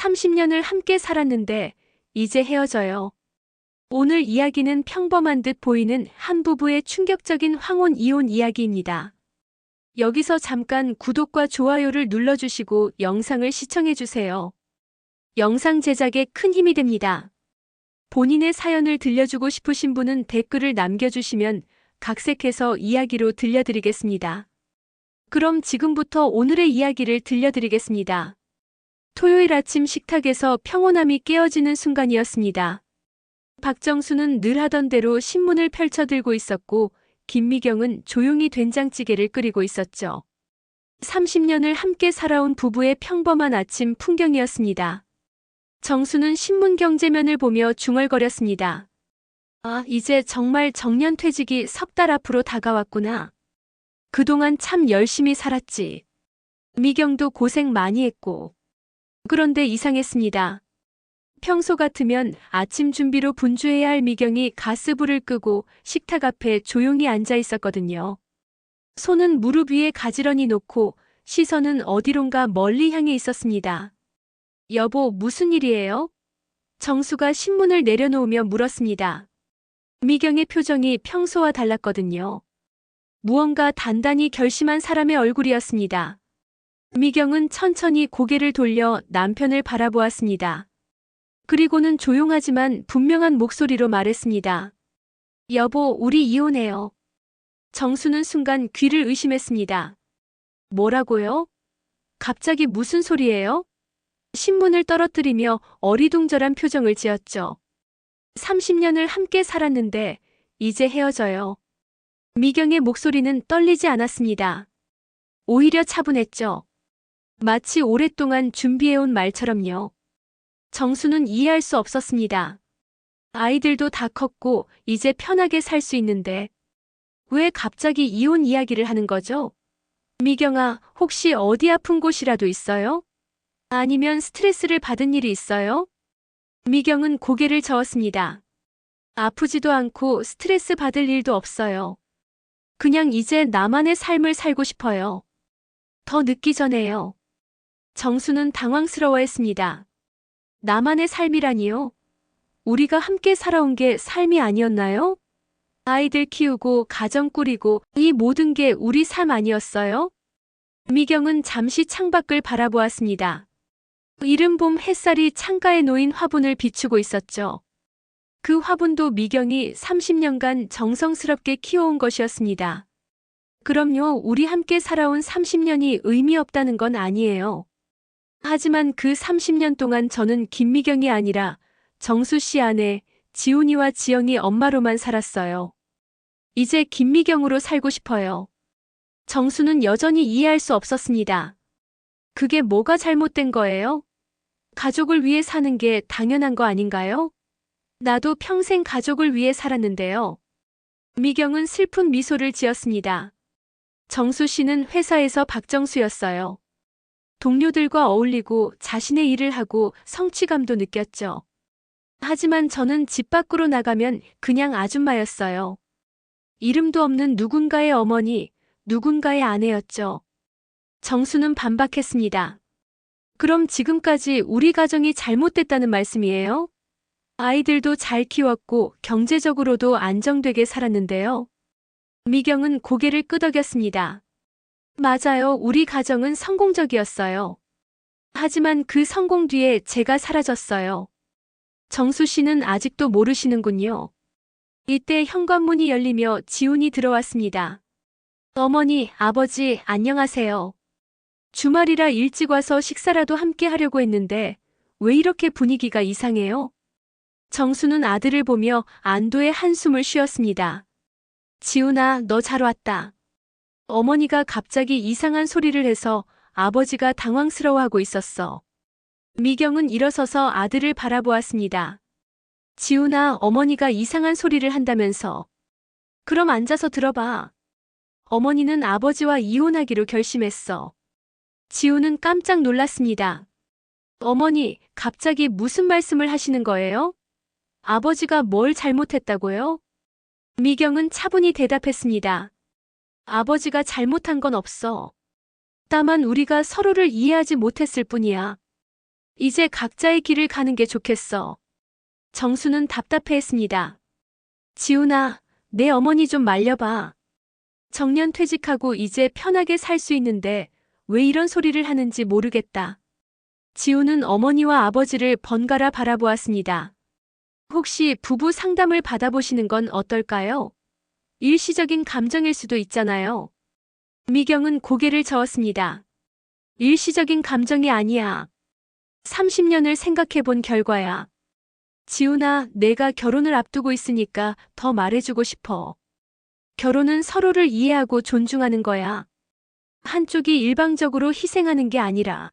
30년을 함께 살았는데 이제 헤어져요. 오늘 이야기는 평범한 듯 보이는 한 부부의 충격적인 황혼 이혼 이야기입니다. 여기서 잠깐 구독과 좋아요를 눌러주시고 영상을 시청해주세요. 영상 제작에 큰 힘이 됩니다. 본인의 사연을 들려주고 싶으신 분은 댓글을 남겨주시면 각색해서 이야기로 들려드리겠습니다. 그럼 지금부터 오늘의 이야기를 들려드리겠습니다. 토요일 아침 식탁에서 평온함이 깨어지는 순간이었습니다. 박정수는 늘 하던 대로 신문을 펼쳐들고 있었고 김미경은 조용히 된장찌개를 끓이고 있었죠. 30년을 함께 살아온 부부의 평범한 아침 풍경이었습니다. 정수는 신문 경제면을 보며 중얼거렸습니다. 아, 이제 정말 정년퇴직이 석 달 앞으로 다가왔구나. 그동안 참 열심히 살았지. 미경도 고생 많이 했고. 그런데 이상했습니다. 평소 같으면 아침 준비로 분주해야 할 미경이 가스불을 끄고 식탁 앞에 조용히 앉아 있었거든요. 손은 무릎 위에 가지런히 놓고 시선은 어디론가 멀리 향해 있었습니다. 여보, 무슨 일이에요? 정수가 신문을 내려놓으며 물었습니다. 미경의 표정이 평소와 달랐거든요. 무언가 단단히 결심한 사람의 얼굴이었습니다. 미경은 천천히 고개를 돌려 남편을 바라보았습니다. 그리고는 조용하지만 분명한 목소리로 말했습니다. 여보, 우리 이혼해요. 정수는 순간 귀를 의심했습니다. 뭐라고요? 갑자기 무슨 소리예요? 신문을 떨어뜨리며 어리둥절한 표정을 지었죠. 30년을 함께 살았는데 이제 헤어져요. 미경의 목소리는 떨리지 않았습니다. 오히려 차분했죠. 마치 오랫동안 준비해온 말처럼요. 정수는 이해할 수 없었습니다. 아이들도 다 컸고 이제 편하게 살 수 있는데 왜 갑자기 이혼 이야기를 하는 거죠? 미경아, 혹시 어디 아픈 곳이라도 있어요? 아니면 스트레스를 받은 일이 있어요? 미경은 고개를 저었습니다. 아프지도 않고 스트레스 받을 일도 없어요. 그냥 이제 나만의 삶을 살고 싶어요. 더 늦기 전에요. 정수는 당황스러워했습니다. 나만의 삶이라니요? 우리가 함께 살아온 게 삶이 아니었나요? 아이들 키우고 가정 꾸리고 이 모든 게 우리 삶 아니었어요? 미경은 잠시 창밖을 바라보았습니다. 이른 봄 햇살이 창가에 놓인 화분을 비추고 있었죠. 그 화분도 미경이 30년간 정성스럽게 키워온 것이었습니다. 그럼요, 우리 함께 살아온 30년이 의미 없다는 건 아니에요. 하지만 그 30년 동안 저는 김미경이 아니라 정수 씨 아내 지훈이와 지영이 엄마로만 살았어요. 이제 김미경으로 살고 싶어요. 정수는 여전히 이해할 수 없었습니다. 그게 뭐가 잘못된 거예요? 가족을 위해 사는 게 당연한 거 아닌가요? 나도 평생 가족을 위해 살았는데요. 미경은 슬픈 미소를 지었습니다. 정수 씨는 회사에서 박정수였어요. 동료들과 어울리고 자신의 일을 하고 성취감도 느꼈죠. 하지만 저는 집 밖으로 나가면 그냥 아줌마였어요. 이름도 없는 누군가의 어머니, 누군가의 아내였죠. 정수는 반박했습니다. 그럼 지금까지 우리 가정이 잘못됐다는 말씀이에요? 아이들도 잘 키웠고 경제적으로도 안정되게 살았는데요. 미경은 고개를 끄덕였습니다. 맞아요. 우리 가정은 성공적이었어요. 하지만 그 성공 뒤에 제가 사라졌어요. 정수 씨는 아직도 모르시는군요. 이때 현관문이 열리며 지훈이 들어왔습니다. 어머니, 아버지, 안녕하세요. 주말이라 일찍 와서 식사라도 함께 하려고 했는데 왜 이렇게 분위기가 이상해요? 정수는 아들을 보며 안도의 한숨을 쉬었습니다. 지훈아, 너 잘 왔다. 어머니가 갑자기 이상한 소리를 해서 아버지가 당황스러워하고 있었어. 미경은 일어서서 아들을 바라보았습니다. 지훈아, 어머니가 이상한 소리를 한다면서. 그럼 앉아서 들어봐. 어머니는 아버지와 이혼하기로 결심했어. 지훈은 깜짝 놀랐습니다. 어머니, 갑자기 무슨 말씀을 하시는 거예요? 아버지가 뭘 잘못했다고요? 미경은 차분히 대답했습니다. 아버지가 잘못한 건 없어. 다만 우리가 서로를 이해하지 못했을 뿐이야. 이제 각자의 길을 가는 게 좋겠어. 정수는 답답해했습니다. 지훈아, 내 어머니 좀 말려봐. 정년 퇴직하고 이제 편하게 살 수 있는데 왜 이런 소리를 하는지 모르겠다. 지훈은 어머니와 아버지를 번갈아 바라보았습니다. 혹시 부부 상담을 받아보시는 건 어떨까요? 일시적인 감정일 수도 있잖아요. 미경은 고개를 저었습니다. 일시적인 감정이 아니야. 30년을 생각해 본 결과야. 지훈아, 내가 결혼을 앞두고 있으니까 더 말해주고 싶어. 결혼은 서로를 이해하고 존중하는 거야. 한쪽이 일방적으로 희생하는 게 아니라.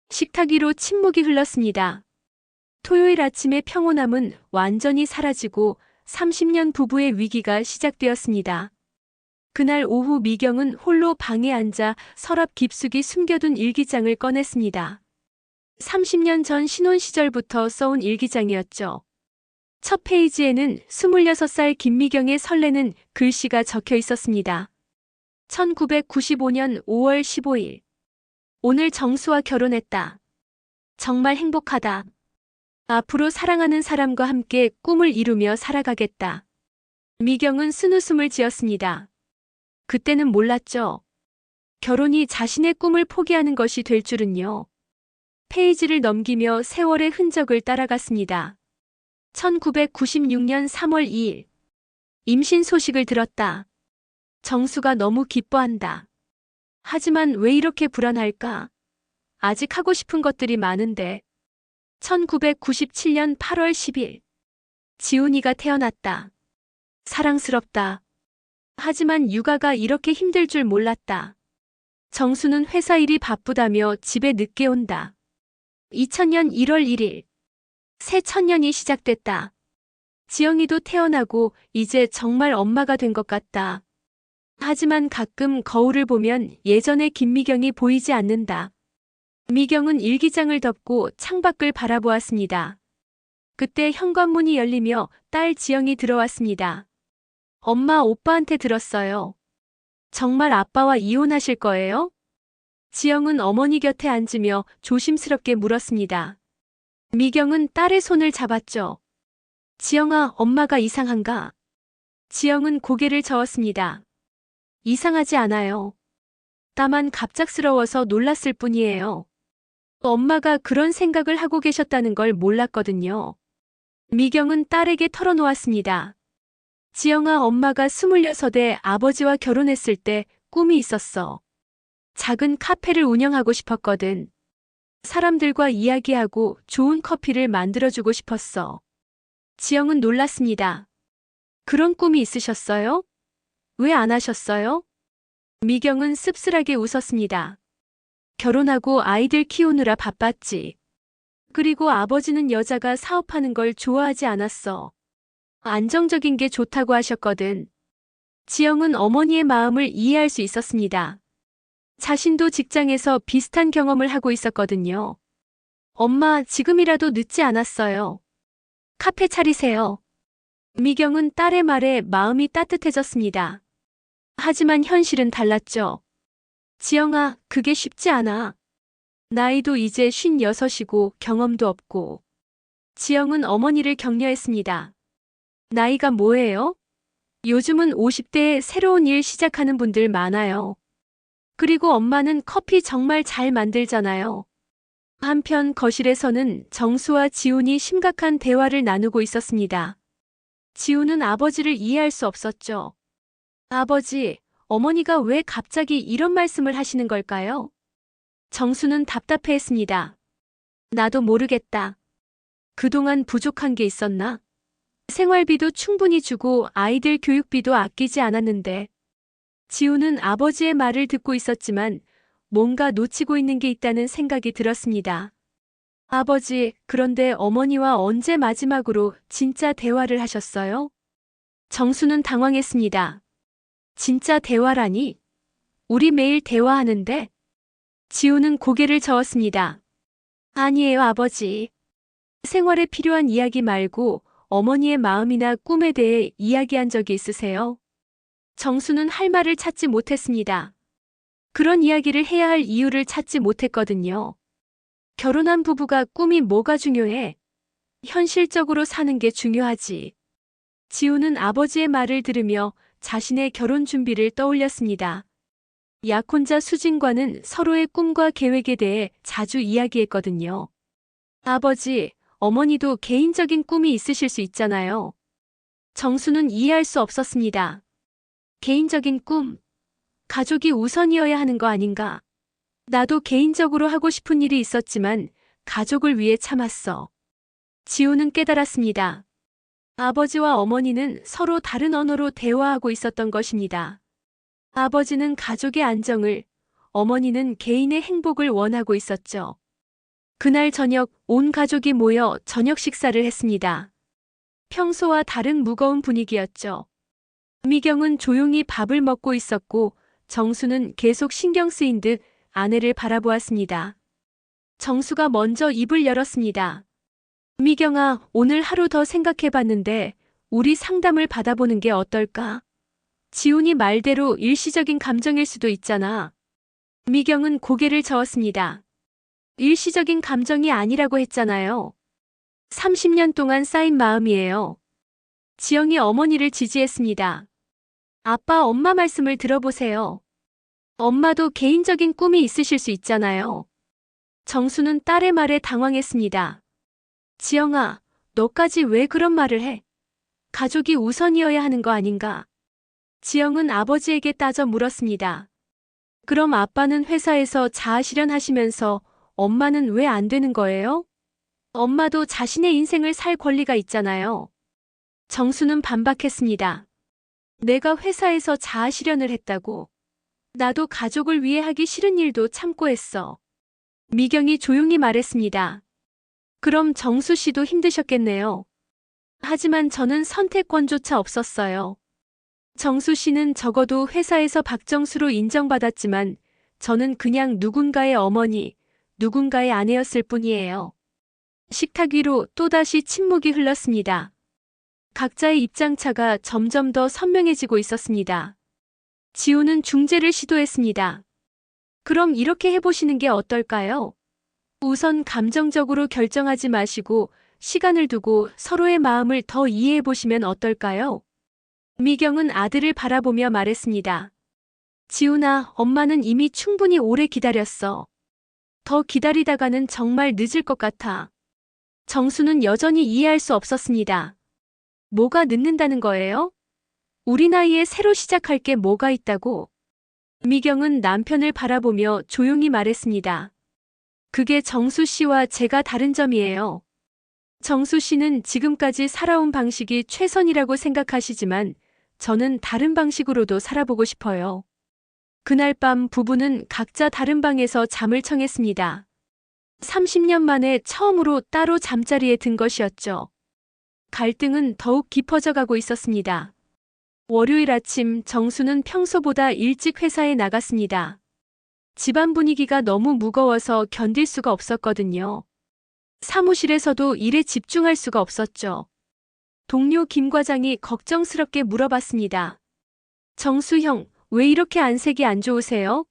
식탁 위로 침묵이 흘렀습니다. 토요일 아침의 평온함은 완전히 사라지고 30년 부부의 위기가 시작되었습니다. 그날 오후 미경은 홀로 방에 앉아 서랍 깊숙이 숨겨둔 일기장을 꺼냈습니다. 30년 전 신혼 시절부터 써온 일기장이었죠. 첫 페이지에는 26살 김미경의 설레는 글씨가 적혀 있었습니다. 1995년 5월 15일. 오늘 정수와 결혼했다. 정말 행복하다. 앞으로 사랑하는 사람과 함께 꿈을 이루며 살아가겠다. 미경은 쓴웃음을 지었습니다. 그때는 몰랐죠. 결혼이 자신의 꿈을 포기하는 것이 될 줄은요. 페이지를 넘기며 세월의 흔적을 따라갔습니다. 1996년 3월 2일. 임신 소식을 들었다. 정수가 너무 기뻐한다. 하지만 왜 이렇게 불안할까? 아직 하고 싶은 것들이 많은데. 1997년 8월 10일. 지훈이가 태어났다. 사랑스럽다. 하지만 육아가 이렇게 힘들 줄 몰랐다. 정수는 회사 일이 바쁘다며 집에 늦게 온다. 2000년 1월 1일. 새 천년이 시작됐다. 지영이도 태어나고 이제 정말 엄마가 된 것 같다. 하지만 가끔 거울을 보면 예전의 김미경이 보이지 않는다. 미경은 일기장을 덮고 창밖을 바라보았습니다. 그때 현관문이 열리며 딸 지영이 들어왔습니다. 엄마, 오빠한테 들었어요. 정말 아빠와 이혼하실 거예요? 지영은 어머니 곁에 앉으며 조심스럽게 물었습니다. 미경은 딸의 손을 잡았죠. 지영아, 엄마가 이상한가? 지영은 고개를 저었습니다. 이상하지 않아요. 다만 갑작스러워서 놀랐을 뿐이에요. 엄마가 그런 생각을 하고 계셨다는 걸 몰랐거든요. 미경은 딸에게 털어놓았습니다. 지영아, 엄마가 26에 아버지와 결혼했을 때 꿈이 있었어. 작은 카페를 운영하고 싶었거든. 사람들과 이야기하고 좋은 커피를 만들어주고 싶었어. 지영은 놀랐습니다. 그런 꿈이 있으셨어요? 왜 안 하셨어요? 미경은 씁쓸하게 웃었습니다. 결혼하고 아이들 키우느라 바빴지. 그리고 아버지는 여자가 사업하는 걸 좋아하지 않았어. 안정적인 게 좋다고 하셨거든. 지영은 어머니의 마음을 이해할 수 있었습니다. 자신도 직장에서 비슷한 경험을 하고 있었거든요. 엄마, 지금이라도 늦지 않았어요. 카페 차리세요. 미경은 딸의 말에 마음이 따뜻해졌습니다. 하지만 현실은 달랐죠. 지영아, 그게 쉽지 않아. 나이도 이제 56이고 경험도 없고. 지영은 어머니를 격려했습니다. 나이가 뭐예요? 요즘은 50대에 새로운 일 시작하는 분들 많아요. 그리고 엄마는 커피 정말 잘 만들잖아요. 한편 거실에서는 정수와 지훈이 심각한 대화를 나누고 있었습니다. 지훈은 아버지를 이해할 수 없었죠. 아버지, 어머니가 왜 갑자기 이런 말씀을 하시는 걸까요? 정수는 답답해했습니다. 나도 모르겠다. 그동안 부족한 게 있었나? 생활비도 충분히 주고 아이들 교육비도 아끼지 않았는데. 지훈은 아버지의 말을 듣고 있었지만 뭔가 놓치고 있는 게 있다는 생각이 들었습니다. 아버지, 그런데 어머니와 언제 마지막으로 진짜 대화를 하셨어요? 정수는 당황했습니다. 진짜 대화라니? 우리 매일 대화하는데? 지훈은 고개를 저었습니다. 아니에요, 아버지. 생활에 필요한 이야기 말고 어머니의 마음이나 꿈에 대해 이야기한 적이 있으세요? 정수는 할 말을 찾지 못했습니다. 그런 이야기를 해야 할 이유를 찾지 못했거든요. 결혼한 부부가 꿈이 뭐가 중요해? 현실적으로 사는 게 중요하지. 지우는 아버지의 말을 들으며 자신의 결혼 준비를 떠올렸습니다. 약혼자 수진과는 서로의 꿈과 계획에 대해 자주 이야기했거든요. 아버지, 어머니도 개인적인 꿈이 있으실 수 있잖아요. 정수는 이해할 수 없었습니다. 개인적인 꿈, 가족이 우선이어야 하는 거 아닌가? 나도 개인적으로 하고 싶은 일이 있었지만 가족을 위해 참았어. 지우는 깨달았습니다. 아버지와 어머니는 서로 다른 언어로 대화하고 있었던 것입니다. 아버지는 가족의 안정을, 어머니는 개인의 행복을 원하고 있었죠. 그날 저녁 온 가족이 모여 저녁 식사를 했습니다. 평소와 다른 무거운 분위기였죠. 미경은 조용히 밥을 먹고 있었고 정수는 계속 신경 쓰인 듯 아내를 바라보았습니다. 정수가 먼저 입을 열었습니다. 미경아, 오늘 하루 더 생각해봤는데 우리 상담을 받아보는 게 어떨까? 지훈이 말대로 일시적인 감정일 수도 있잖아. 미경은 고개를 저었습니다. 일시적인 감정이 아니라고 했잖아요. 30년 동안 쌓인 마음이에요. 지영이 어머니를 지지했습니다. 아빠, 엄마 말씀을 들어보세요. 엄마도 개인적인 꿈이 있으실 수 있잖아요. 정수는 딸의 말에 당황했습니다. 지영아, 너까지 왜 그런 말을 해? 가족이 우선이어야 하는 거 아닌가? 지영은 아버지에게 따져 물었습니다. 그럼 아빠는 회사에서 자아실현 하시면서 엄마는 왜 안 되는 거예요? 엄마도 자신의 인생을 살 권리가 있잖아요. 정수는 반박했습니다. 내가 회사에서 자아실현을 했다고. 나도 가족을 위해 하기 싫은 일도 참고 했어. 미경이 조용히 말했습니다. 그럼 정수 씨도 힘드셨겠네요. 하지만 저는 선택권조차 없었어요. 정수 씨는 적어도 회사에서 박정수로 인정받았지만 저는 그냥 누군가의 어머니, 누군가의 아내였을 뿐이에요. 식탁 위로 또다시 침묵이 흘렀습니다. 각자의 입장차가 점점 더 선명해지고 있었습니다. 지우는 중재를 시도했습니다. 그럼 이렇게 해보시는 게 어떨까요? 우선 감정적으로 결정하지 마시고 시간을 두고 서로의 마음을 더 이해해보시면 어떨까요? 미경은 아들을 바라보며 말했습니다. 지훈아, 엄마는 이미 충분히 오래 기다렸어. 더 기다리다가는 정말 늦을 것 같아. 정수는 여전히 이해할 수 없었습니다. 뭐가 늦는다는 거예요? 우리 나이에 새로 시작할 게 뭐가 있다고? 미경은 남편을 바라보며 조용히 말했습니다. 그게 정수 씨와 제가 다른 점이에요. 정수 씨는 지금까지 살아온 방식이 최선이라고 생각하시지만 저는 다른 방식으로도 살아보고 싶어요. 그날 밤 부부는 각자 다른 방에서 잠을 청했습니다. 30년 만에 처음으로 따로 잠자리에 든 것이었죠. 갈등은 더욱 깊어져 가고 있었습니다. 월요일 아침 정수는 평소보다 일찍 회사에 나갔습니다. 집안 분위기가 너무 무거워서 견딜 수가 없었거든요. 사무실에서도 일에 집중할 수가 없었죠. 동료 김 과장이 걱정스럽게 물어봤습니다. 정수 형, 왜 이렇게 안색이 안 좋으세요?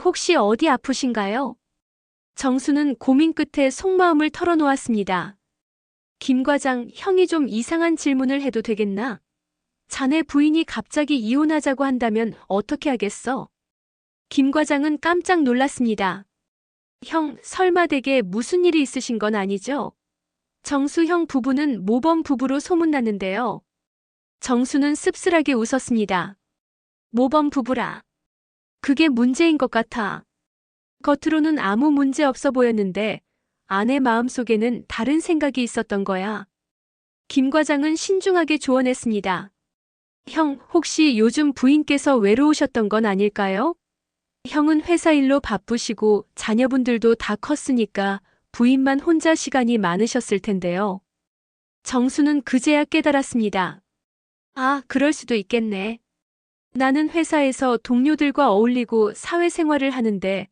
혹시 어디 아프신가요? 정수는 고민 끝에 속마음을 털어놓았습니다. 김 과장, 형이 좀 이상한 질문을 해도 되겠나? 자네 부인이 갑자기 이혼하자고 한다면 어떻게 하겠어? 김 과장은 깜짝 놀랐습니다. 형, 설마 댁에 무슨 일이 있으신 건 아니죠? 정수 형 부부는 모범 부부로 소문났는데요. 정수는 씁쓸하게 웃었습니다. 모범 부부라. 그게 문제인 것 같아. 겉으로는 아무 문제 없어 보였는데 아내 마음속에는 다른 생각이 있었던 거야. 김 과장은 신중하게 조언했습니다. 형, 혹시 요즘 부인께서 외로우셨던 건 아닐까요? 형은 회사 일로 바쁘시고 자녀분들도 다 컸으니까 부인만 혼자 시간이 많으셨을 텐데요. 정수는 그제야 깨달았습니다. 아, 그럴 수도 있겠네. 나는 회사에서 동료들과 어울리고 사회생활을 하는데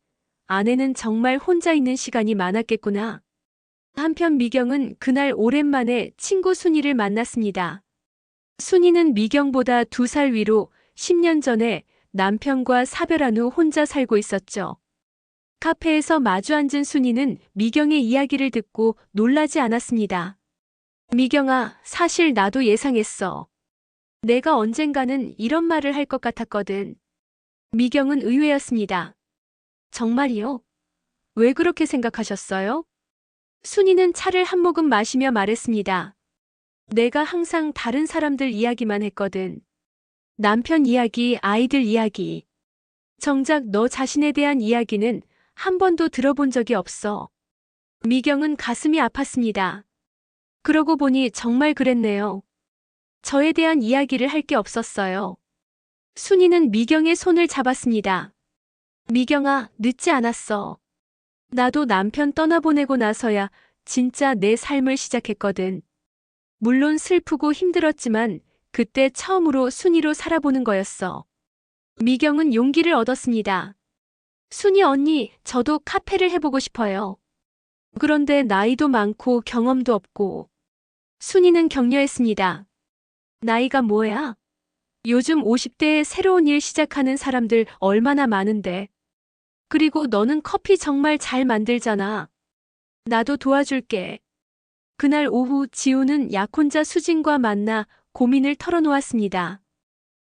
아내는 정말 혼자 있는 시간이 많았겠구나. 한편 미경은 그날 오랜만에 친구 순이를 만났습니다. 순이는 미경보다 2살 위로 10년 전에 남편과 사별한 후 혼자 살고 있었죠. 카페에서 마주 앉은 순이는 미경의 이야기를 듣고 놀라지 않았습니다. 미경아, 사실 나도 예상했어. 내가 언젠가는 이런 말을 할 것 같았거든. 미경은 의외였습니다. 정말이요? 왜 그렇게 생각하셨어요? 순이는 차를 한 모금 마시며 말했습니다. 내가 항상 다른 사람들 이야기만 했거든. 남편 이야기, 아이들 이야기. 정작 너 자신에 대한 이야기는 한 번도 들어본 적이 없어. 미경은 가슴이 아팠습니다. 그러고 보니 정말 그랬네요. 저에 대한 이야기를 할 게 없었어요. 순이는 미경의 손을 잡았습니다. 미경아, 늦지 않았어. 나도 남편 떠나보내고 나서야 진짜 내 삶을 시작했거든. 물론 슬프고 힘들었지만 그때 처음으로 순이로 살아보는 거였어. 미경은 용기를 얻었습니다. 순이 언니, 저도 카페를 해보고 싶어요. 그런데 나이도 많고 경험도 없고. 순이는 격려했습니다. 나이가 뭐야? 요즘 50대에 새로운 일 시작하는 사람들 얼마나 많은데. 그리고 너는 커피 정말 잘 만들잖아. 나도 도와줄게. 그날 오후 지우는 약혼자 수진과 만나 고민을 털어놓았습니다.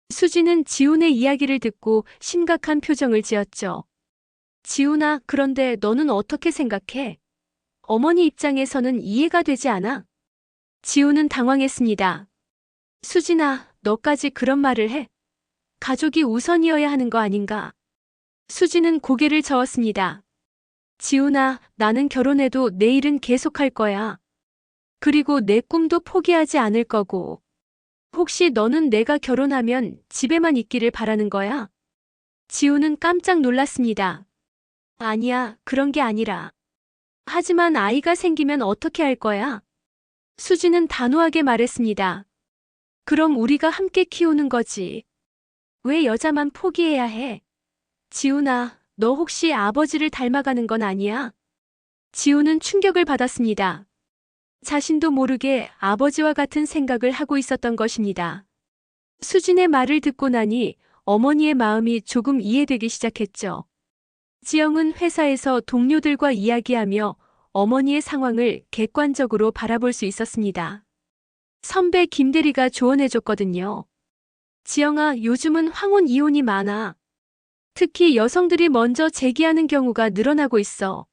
수진은 지훈의 이야기를 듣고 심각한 표정을 지었죠. 지훈아, 그런데 너는 어떻게 생각해? 어머니 입장에서는 이해가 되지 않아? 지훈은 당황했습니다. 수진아, 너까지 그런 말을 해? 가족이 우선이어야 하는 거 아닌가? 수진은 고개를 저었습니다. 지훈아, 나는 결혼해도 내 일은 계속할 거야. 그리고 내 꿈도 포기하지 않을 거고. 혹시 너는 내가 결혼하면 집에만 있기를 바라는 거야? 지훈은 깜짝 놀랐습니다. 아니야, 그런 게 아니라. 하지만 아이가 생기면 어떻게 할 거야? 수진은 단호하게 말했습니다. 그럼 우리가 함께 키우는 거지. 왜 여자만 포기해야 해? 지훈아, 너 혹시 아버지를 닮아가는 건 아니야? 지훈은 충격을 받았습니다. 자신도 모르게 아버지와 같은 생각을 하고 있었던 것입니다. 수진의 말을 듣고 나니 어머니의 마음이 조금 이해되기 시작했죠. 지영은 회사에서 동료들과 이야기하며 어머니의 상황을 객관적으로 바라볼 수 있었습니다. 선배 김대리가 조언해줬거든요. 지영아, 요즘은 황혼 이혼이 많아. 특히 여성들이 먼저 재기하는 경우가 늘어나고 있어.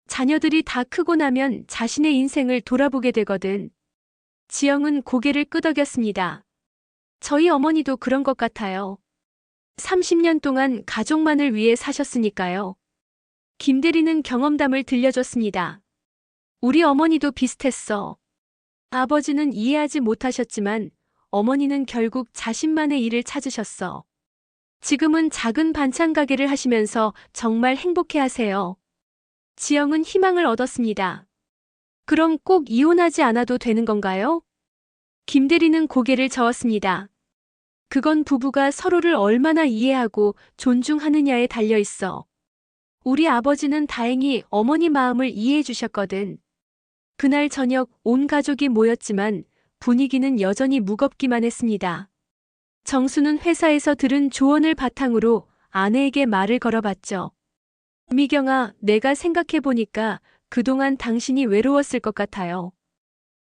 자녀들이 다 크고 나면 자신의 인생을 돌아보게 되거든. 지영은 고개를 끄덕였습니다. 저희 어머니도 그런 것 같아요. 30년 동안 가족만을 위해 사셨으니까요. 김대리는 경험담을 들려줬습니다. 우리 어머니도 비슷했어. 아버지는 이해하지 못하셨지만 어머니는 결국 자신만의 일을 찾으셨어. 지금은 작은 반찬 가게를 하시면서 정말 행복해 하세요. 지영은 희망을 얻었습니다. 그럼 꼭 이혼하지 않아도 되는 건가요? 김대리는 고개를 저었습니다. 그건 부부가 서로를 얼마나 이해하고 존중하느냐에 달려 있어. 우리 아버지는 다행히 어머니 마음을 이해해 주셨거든. 그날 저녁 온 가족이 모였지만 분위기는 여전히 무겁기만 했습니다. 정수는 회사에서 들은 조언을 바탕으로 아내에게 말을 걸어봤죠. 미경아, 내가 생각해보니까 그동안 당신이 외로웠을 것 같아요.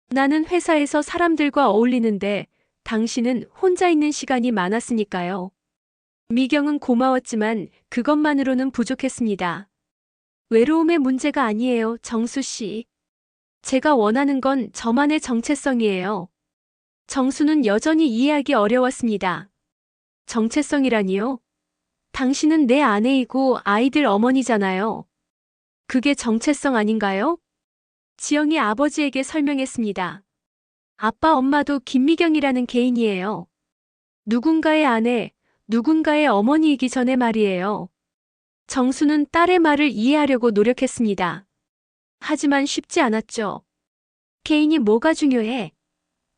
나는 회사에서 사람들과 어울리는데 당신은 혼자 있는 시간이 많았으니까요. 미경은 고마웠지만 그것만으로는 부족했습니다. 외로움의 문제가 아니에요, 정수 씨. 제가 원하는 건 저만의 정체성이에요. 정수는 여전히 이해하기 어려웠습니다. 정체성이라니요? 당신은 내 아내이고 아이들 어머니잖아요. 그게 정체성 아닌가요? 지영이 아버지에게 설명했습니다. 아빠 엄마도 김미경이라는 개인이에요. 누군가의 아내, 누군가의 어머니이기 전에 말이에요. 정수는 딸의 말을 이해하려고 노력했습니다. 하지만 쉽지 않았죠. 개인이 뭐가 중요해?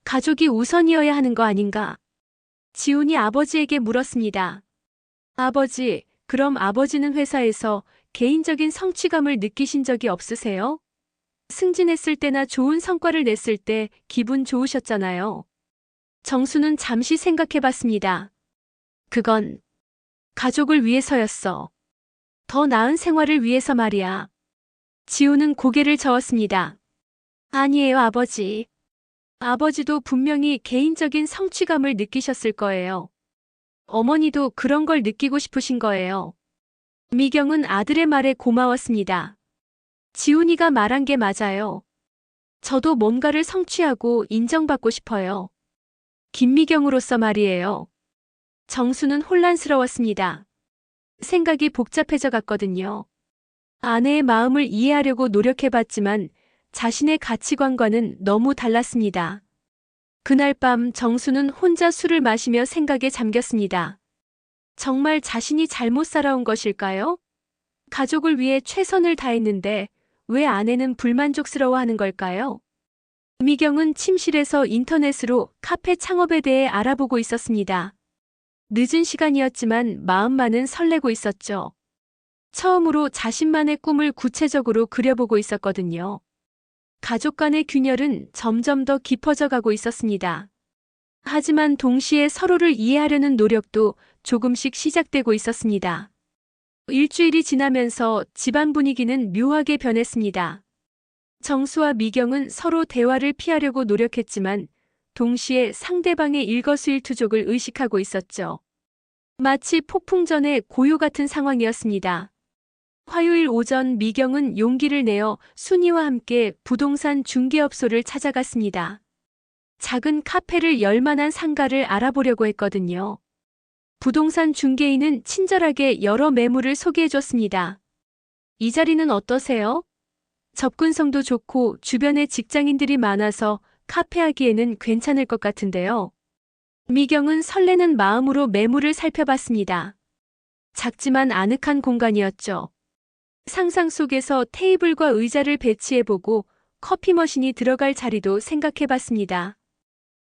가족이 우선이어야 하는 거 아닌가? 지훈이 아버지에게 물었습니다. 아버지, 그럼 아버지는 회사에서 개인적인 성취감을 느끼신 적이 없으세요? 승진했을 때나 좋은 성과를 냈을 때 기분 좋으셨잖아요. 정수는 잠시 생각해 봤습니다. 그건 가족을 위해서였어. 더 나은 생활을 위해서 말이야. 지우는 고개를 저었습니다. 아니에요, 아버지. 아버지도 분명히 개인적인 성취감을 느끼셨을 거예요. 어머니도 그런 걸 느끼고 싶으신 거예요. 미경은 아들의 말에 고마웠습니다. 지훈이가 말한 게 맞아요. 저도 뭔가를 성취하고 인정받고 싶어요. 김미경으로서 말이에요. 정수는 혼란스러웠습니다. 생각이 복잡해져 갔거든요. 아내의 마음을 이해하려고 노력해봤지만 자신의 가치관과는 너무 달랐습니다. 그날 밤 정수는 혼자 술을 마시며 생각에 잠겼습니다. 정말 자신이 잘못 살아온 것일까요? 가족을 위해 최선을 다했는데 왜 아내는 불만족스러워하는 걸까요? 미경은 침실에서 인터넷으로 카페 창업에 대해 알아보고 있었습니다. 늦은 시간이었지만 마음만은 설레고 있었죠. 처음으로 자신만의 꿈을 구체적으로 그려보고 있었거든요. 가족 간의 균열은 점점 더 깊어져 가고 있었습니다. 하지만 동시에 서로를 이해하려는 노력도 조금씩 시작되고 있었습니다. 일주일이 지나면서 집안 분위기는 묘하게 변했습니다. 정수와 미경은 서로 대화를 피하려고 노력했지만 동시에 상대방의 일거수일투족을 의식하고 있었죠. 마치 폭풍 전의 고요 같은 상황이었습니다. 화요일 오전 미경은 용기를 내어 순이와 함께 부동산 중개업소를 찾아갔습니다. 작은 카페를 열 만한 상가를 알아보려고 했거든요. 부동산 중개인은 친절하게 여러 매물을 소개해줬습니다. 이 자리는 어떠세요? 접근성도 좋고 주변에 직장인들이 많아서 카페하기에는 괜찮을 것 같은데요. 미경은 설레는 마음으로 매물을 살펴봤습니다. 작지만 아늑한 공간이었죠. 상상 속에서 테이블과 의자를 배치해보고 커피 머신이 들어갈 자리도 생각해봤습니다.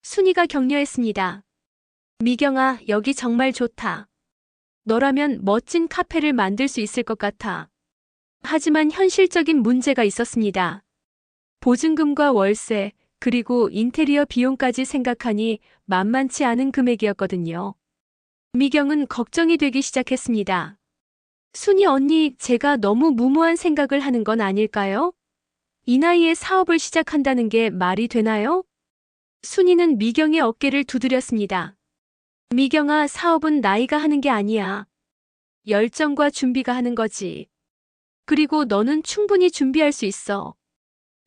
순이가 격려했습니다. 미경아, 여기 정말 좋다. 너라면 멋진 카페를 만들 수 있을 것 같아. 하지만 현실적인 문제가 있었습니다. 보증금과 월세, 그리고 인테리어 비용까지 생각하니 만만치 않은 금액이었거든요. 미경은 걱정이 되기 시작했습니다. 순이 언니, 제가 너무 무모한 생각을 하는 건 아닐까요? 이 나이에 사업을 시작한다는 게 말이 되나요? 순이는 미경의 어깨를 두드렸습니다. 미경아, 사업은 나이가 하는 게 아니야. 열정과 준비가 하는 거지. 그리고 너는 충분히 준비할 수 있어.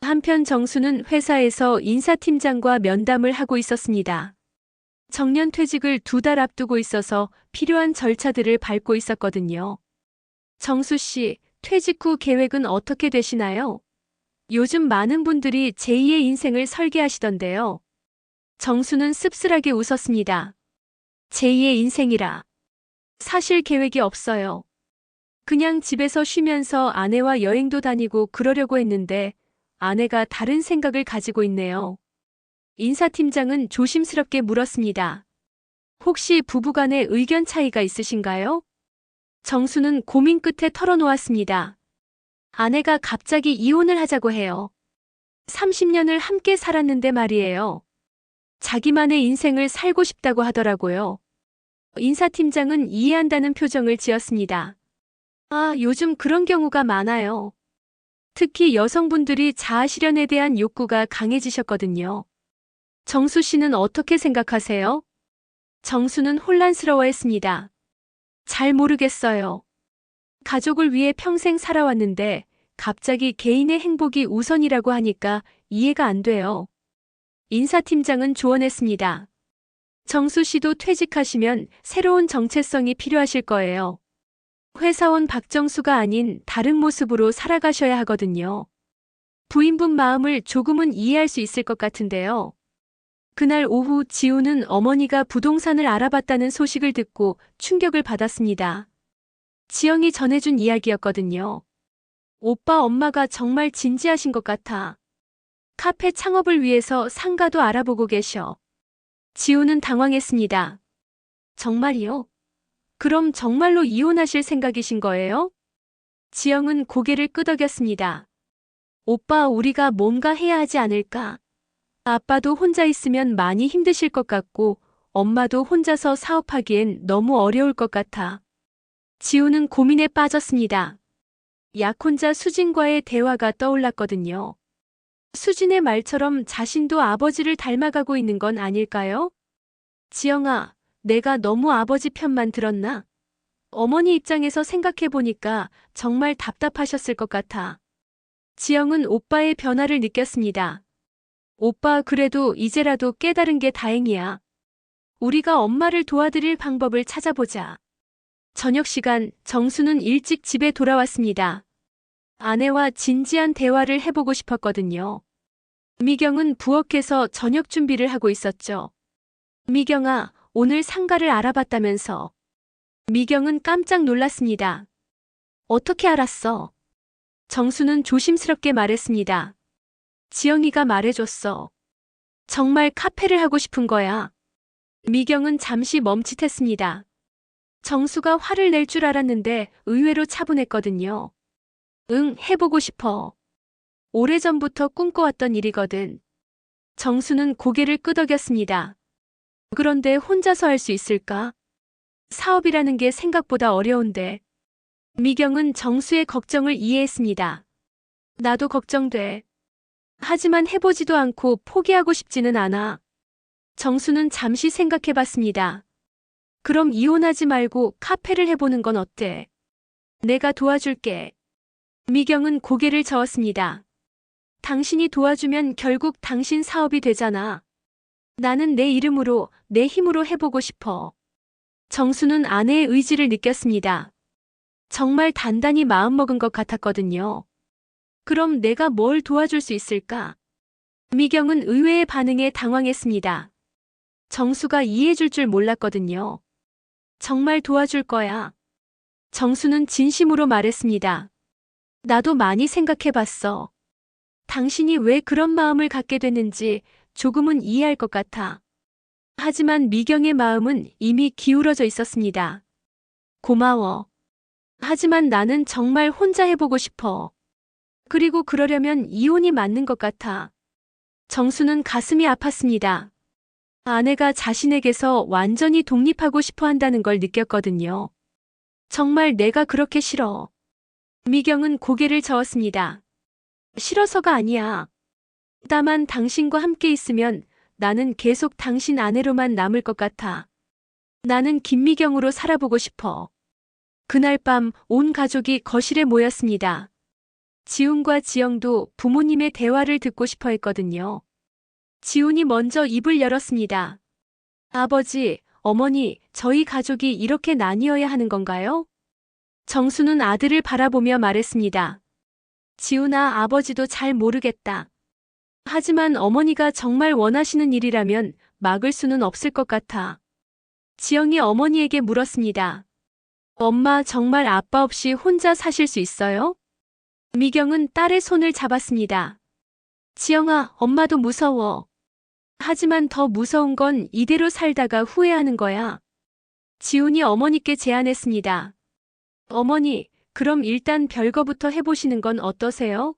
한편 정수는 회사에서 인사팀장과 면담을 하고 있었습니다. 정년 퇴직을 2달 앞두고 있어서 필요한 절차들을 밟고 있었거든요. 정수 씨, 퇴직 후 계획은 어떻게 되시나요? 요즘 많은 분들이 제2의 인생을 설계하시던데요. 정수는 씁쓸하게 웃었습니다. 제2의 인생이라. 사실 계획이 없어요. 그냥 집에서 쉬면서 아내와 여행도 다니고 그러려고 했는데 아내가 다른 생각을 가지고 있네요. 인사팀장은 조심스럽게 물었습니다. 혹시 부부간에 의견 차이가 있으신가요? 정수는 고민 끝에 털어놓았습니다. 아내가 갑자기 이혼을 하자고 해요. 30년을 함께 살았는데 말이에요. 자기만의 인생을 살고 싶다고 하더라고요. 인사팀장은 이해한다는 표정을 지었습니다. 아, 요즘 그런 경우가 많아요. 특히 여성분들이 자아실현에 대한 욕구가 강해지셨거든요. 정수 씨는 어떻게 생각하세요? 정수는 혼란스러워했습니다. 잘 모르겠어요. 가족을 위해 평생 살아왔는데 갑자기 개인의 행복이 우선이라고 하니까 이해가 안 돼요. 인사팀장은 조언했습니다. 정수 씨도 퇴직하시면 새로운 정체성이 필요하실 거예요. 회사원 박정수가 아닌 다른 모습으로 살아가셔야 하거든요. 부인분 마음을 조금은 이해할 수 있을 것 같은데요. 그날 오후 지우는 어머니가 부동산을 알아봤다는 소식을 듣고 충격을 받았습니다. 지영이 전해준 이야기였거든요. 오빠 엄마가 정말 진지하신 것 같아. 카페 창업을 위해서 상가도 알아보고 계셔. 지우는 당황했습니다. 정말이요? 그럼 정말로 이혼하실 생각이신 거예요? 지영은 고개를 끄덕였습니다. 오빠, 우리가 뭔가 해야 하지 않을까? 아빠도 혼자 있으면 많이 힘드실 것 같고 엄마도 혼자서 사업하기엔 너무 어려울 것 같아. 지우는 고민에 빠졌습니다. 약혼자 수진과의 대화가 떠올랐거든요. 수진의 말처럼 자신도 아버지를 닮아가고 있는 건 아닐까요? 지영아, 내가 너무 아버지 편만 들었나? 어머니 입장에서 생각해보니까 정말 답답하셨을 것 같아. 지영은 오빠의 변화를 느꼈습니다. 오빠, 그래도 이제라도 깨달은 게 다행이야. 우리가 엄마를 도와드릴 방법을 찾아보자. 저녁 시간, 정수는 일찍 집에 돌아왔습니다. 아내와 진지한 대화를 해보고 싶었거든요. 미경은 부엌에서 저녁 준비를 하고 있었죠. 미경아, 오늘 상가를 알아봤다면서. 미경은 깜짝 놀랐습니다. 어떻게 알았어? 정수는 조심스럽게 말했습니다. 지영이가 말해줬어. 정말 카페를 하고 싶은 거야. 미경은 잠시 멈칫했습니다. 정수가 화를 낼 줄 알았는데 의외로 차분했거든요. 응, 해보고 싶어. 오래전부터 꿈꿔왔던 일이거든. 정수는 고개를 끄덕였습니다. 그런데 혼자서 할 수 있을까? 사업이라는 게 생각보다 어려운데. 미경은 정수의 걱정을 이해했습니다. 나도 걱정돼. 하지만 해보지도 않고 포기하고 싶지는 않아. 정수는 잠시 생각해봤습니다. 그럼 이혼하지 말고 카페를 해보는 건 어때? 내가 도와줄게. 미경은 고개를 저었습니다. 당신이 도와주면 결국 당신 사업이 되잖아. 나는 내 이름으로, 내 힘으로 해보고 싶어. 정수는 아내의 의지를 느꼈습니다. 정말 단단히 마음먹은 것 같았거든요. 그럼 내가 뭘 도와줄 수 있을까? 미경은 의외의 반응에 당황했습니다. 정수가 이해해줄 줄 몰랐거든요. 정말 도와줄 거야. 정수는 진심으로 말했습니다. 나도 많이 생각해봤어. 당신이 왜 그런 마음을 갖게 됐는지 조금은 이해할 것 같아. 하지만 미경의 마음은 이미 기울어져 있었습니다. 고마워. 하지만 나는 정말 혼자 해보고 싶어. 그리고 그러려면 이혼이 맞는 것 같아. 정수는 가슴이 아팠습니다. 아내가 자신에게서 완전히 독립하고 싶어 한다는 걸 느꼈거든요. 정말 내가 그렇게 싫어. 미경은 고개를 저었습니다. 싫어서가 아니야. 다만 당신과 함께 있으면 나는 계속 당신 아내로만 남을 것 같아. 나는 김미경으로 살아보고 싶어. 그날 밤 온 가족이 거실에 모였습니다. 지훈과 지영도 부모님의 대화를 듣고 싶어 했거든요. 지훈이 먼저 입을 열었습니다. 아버지, 어머니, 저희 가족이 이렇게 나뉘어야 하는 건가요? 정수는 아들을 바라보며 말했습니다. 지훈아, 아버지도 잘 모르겠다. 하지만 어머니가 정말 원하시는 일이라면 막을 수는 없을 것 같아. 지영이 어머니에게 물었습니다. 엄마, 정말 아빠 없이 혼자 사실 수 있어요? 미경은 딸의 손을 잡았습니다. 지영아, 엄마도 무서워. 하지만 더 무서운 건 이대로 살다가 후회하는 거야. 지훈이 어머니께 제안했습니다. 어머니, 그럼 일단 별거부터 해보시는 건 어떠세요?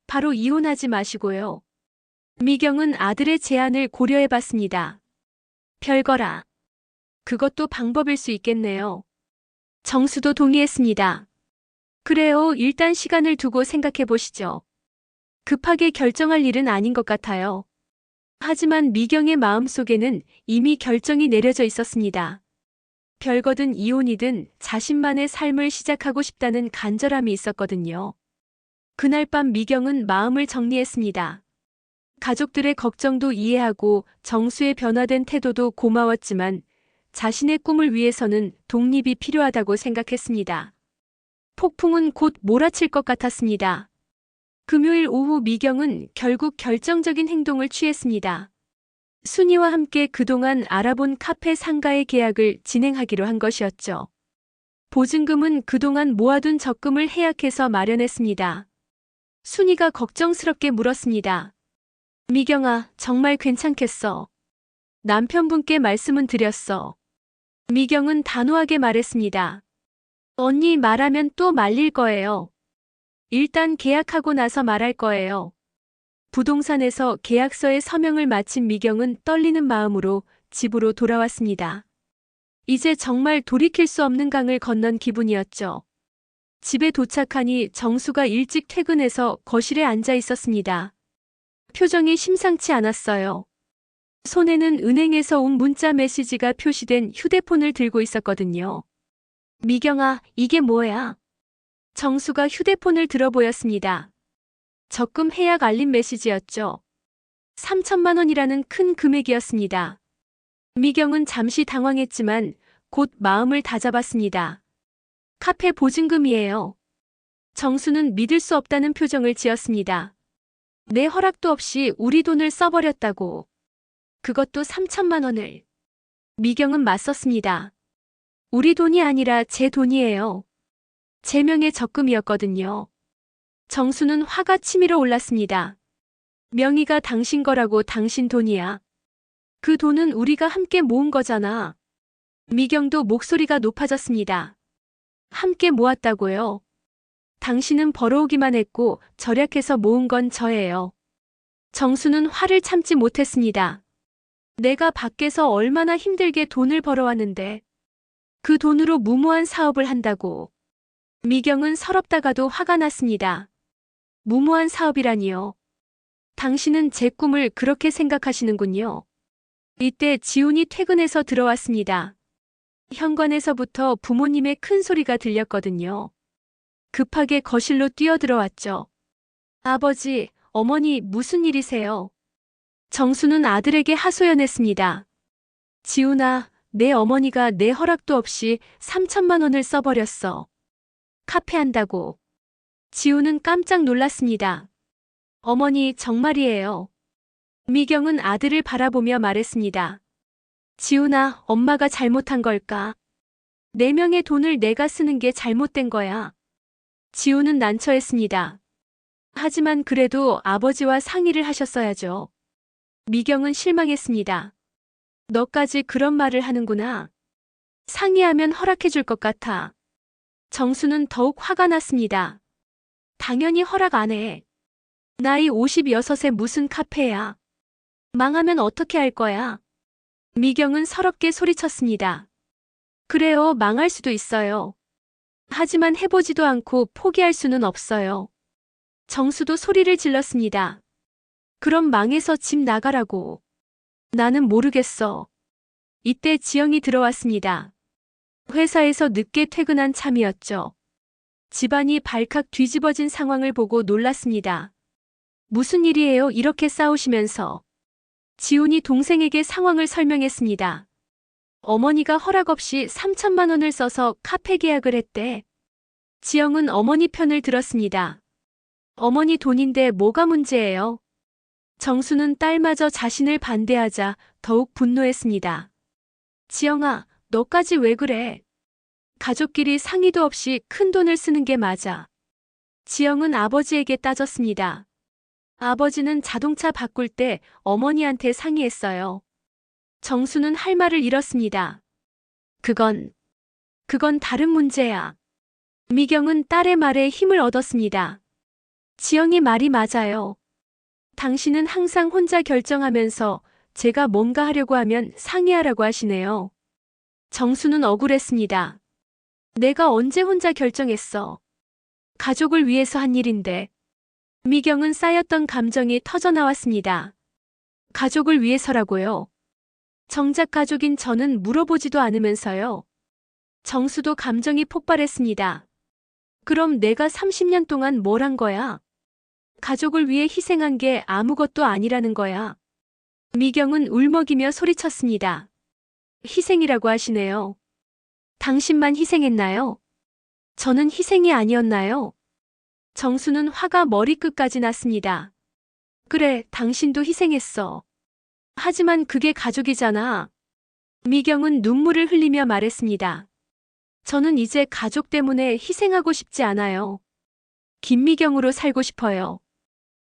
바로 이혼하지 마시고요. 미경은 아들의 제안을 고려해봤습니다. 별거라. 그것도 방법일 수 있겠네요. 정수도 동의했습니다. 그래요, 일단 시간을 두고 생각해보시죠. 급하게 결정할 일은 아닌 것 같아요. 하지만 미경의 마음속에는 이미 결정이 내려져 있었습니다. 별거든 이혼이든 자신만의 삶을 시작하고 싶다는 간절함이 있었거든요. 그날 밤 미경은 마음을 정리했습니다. 가족들의 걱정도 이해하고 정수의 변화된 태도도 고마웠지만 자신의 꿈을 위해서는 독립이 필요하다고 생각했습니다. 폭풍은 곧 몰아칠 것 같았습니다. 금요일 오후 미경은 결국 결정적인 행동을 취했습니다. 순이와 함께 그동안 알아본 카페 상가의 계약을 진행하기로 한 것이었죠. 보증금은 그동안 모아둔 적금을 해약해서 마련했습니다. 순이가 걱정스럽게 물었습니다. 미경아, 정말 괜찮겠어? 남편분께 말씀은 드렸어. 미경은 단호하게 말했습니다. 언니 말하면 또 말릴 거예요. 일단 계약하고 나서 말할 거예요. 부동산에서 계약서에 서명을 마친 미경은 떨리는 마음으로 집으로 돌아왔습니다. 이제 정말 돌이킬 수 없는 강을 건넌 기분이었죠. 집에 도착하니 정수가 일찍 퇴근해서 거실에 앉아 있었습니다. 표정이 심상치 않았어요. 손에는 은행에서 온 문자 메시지가 표시된 휴대폰을 들고 있었거든요. 미경아, 이게 뭐야? 정수가 휴대폰을 들어 보였습니다. 적금 해약 알림 메시지였죠. 3천만 원이라는 큰 금액이었습니다. 미경은 잠시 당황했지만 곧 마음을 다잡았습니다. 카페 보증금이에요. 정수는 믿을 수 없다는 표정을 지었습니다. 내 허락도 없이 우리 돈을 써버렸다고. 그것도 3천만 원을. 미경은 맞섰습니다. 우리 돈이 아니라 제 돈이에요. 제 명의 적금이었거든요. 정수는 화가 치밀어 올랐습니다. 명의가 당신 거라고 당신 돈이야. 그 돈은 우리가 함께 모은 거잖아. 미경도 목소리가 높아졌습니다. 함께 모았다고요? 당신은 벌어오기만 했고 절약해서 모은 건 저예요. 정수는 화를 참지 못했습니다. 내가 밖에서 얼마나 힘들게 돈을 벌어왔는데 그 돈으로 무모한 사업을 한다고. 미경은 서럽다가도 화가 났습니다. 무모한 사업이라니요. 당신은 제 꿈을 그렇게 생각하시는군요. 이때 지훈이 퇴근해서 들어왔습니다. 현관에서부터 부모님의 큰 소리가 들렸거든요. 급하게 거실로 뛰어들어왔죠. 아버지, 어머니 무슨 일이세요? 정수는 아들에게 하소연했습니다. 지훈아, 내 어머니가 내 허락도 없이 3천만 원을 써버렸어. 카페 한다고. 지훈은 깜짝 놀랐습니다. 어머니, 정말이에요. 미경은 아들을 바라보며 말했습니다. 지훈아, 엄마가 잘못한 걸까? 내 명의 돈을 내가 쓰는 게 잘못된 거야. 지훈은 난처했습니다. 하지만 그래도 아버지와 상의를 하셨어야죠. 미경은 실망했습니다. 너까지 그런 말을 하는구나. 상의하면 허락해 줄 것 같아. 정수는 더욱 화가 났습니다. 당연히 허락 안 해. 나이 56에 무슨 카페야. 망하면 어떻게 할 거야? 미경은 서럽게 소리쳤습니다. 그래요, 망할 수도 있어요. 하지만 해보지도 않고 포기할 수는 없어요. 정수도 소리를 질렀습니다. 그럼 망해서 집 나가라고. 나는 모르겠어. 이때 지영이 들어왔습니다. 회사에서 늦게 퇴근한 참이었죠. 집안이 발칵 뒤집어진 상황을 보고 놀랐습니다. 무슨 일이에요, 이렇게 싸우시면서. 지훈이 동생에게 상황을 설명했습니다. 어머니가 허락 없이 3천만 원을 써서 카페 계약을 했대. 지영은 어머니 편을 들었습니다. 어머니 돈인데 뭐가 문제예요? 정수는 딸마저 자신을 반대하자 더욱 분노했습니다. 지영아, 너까지 왜 그래? 가족끼리 상의도 없이 큰 돈을 쓰는 게 맞아. 지영은 아버지에게 따졌습니다. 아버지는 자동차 바꿀 때 어머니한테 상의했어요. 정수는 할 말을 잃었습니다. 그건 다른 문제야. 미경은 딸의 말에 힘을 얻었습니다. 지영이 말이 맞아요. 당신은 항상 혼자 결정하면서 제가 뭔가 하려고 하면 상의하라고 하시네요. 정수는 억울했습니다. 내가 언제 혼자 결정했어? 가족을 위해서 한 일인데. 미경은 쌓였던 감정이 터져나왔습니다. 가족을 위해서라고요. 정작 가족인 저는 물어보지도 않으면서요. 정수도 감정이 폭발했습니다. 그럼 내가 30년 동안 뭘 한 거야? 가족을 위해 희생한 게 아무것도 아니라는 거야. 미경은 울먹이며 소리쳤습니다. 희생이라고 하시네요. 당신만 희생했나요? 저는 희생이 아니었나요? 정수는 화가 머리끝까지 났습니다. 그래, 당신도 희생했어. 하지만 그게 가족이잖아. 미경은 눈물을 흘리며 말했습니다. 저는 이제 가족 때문에 희생하고 싶지 않아요. 김미경으로 살고 싶어요.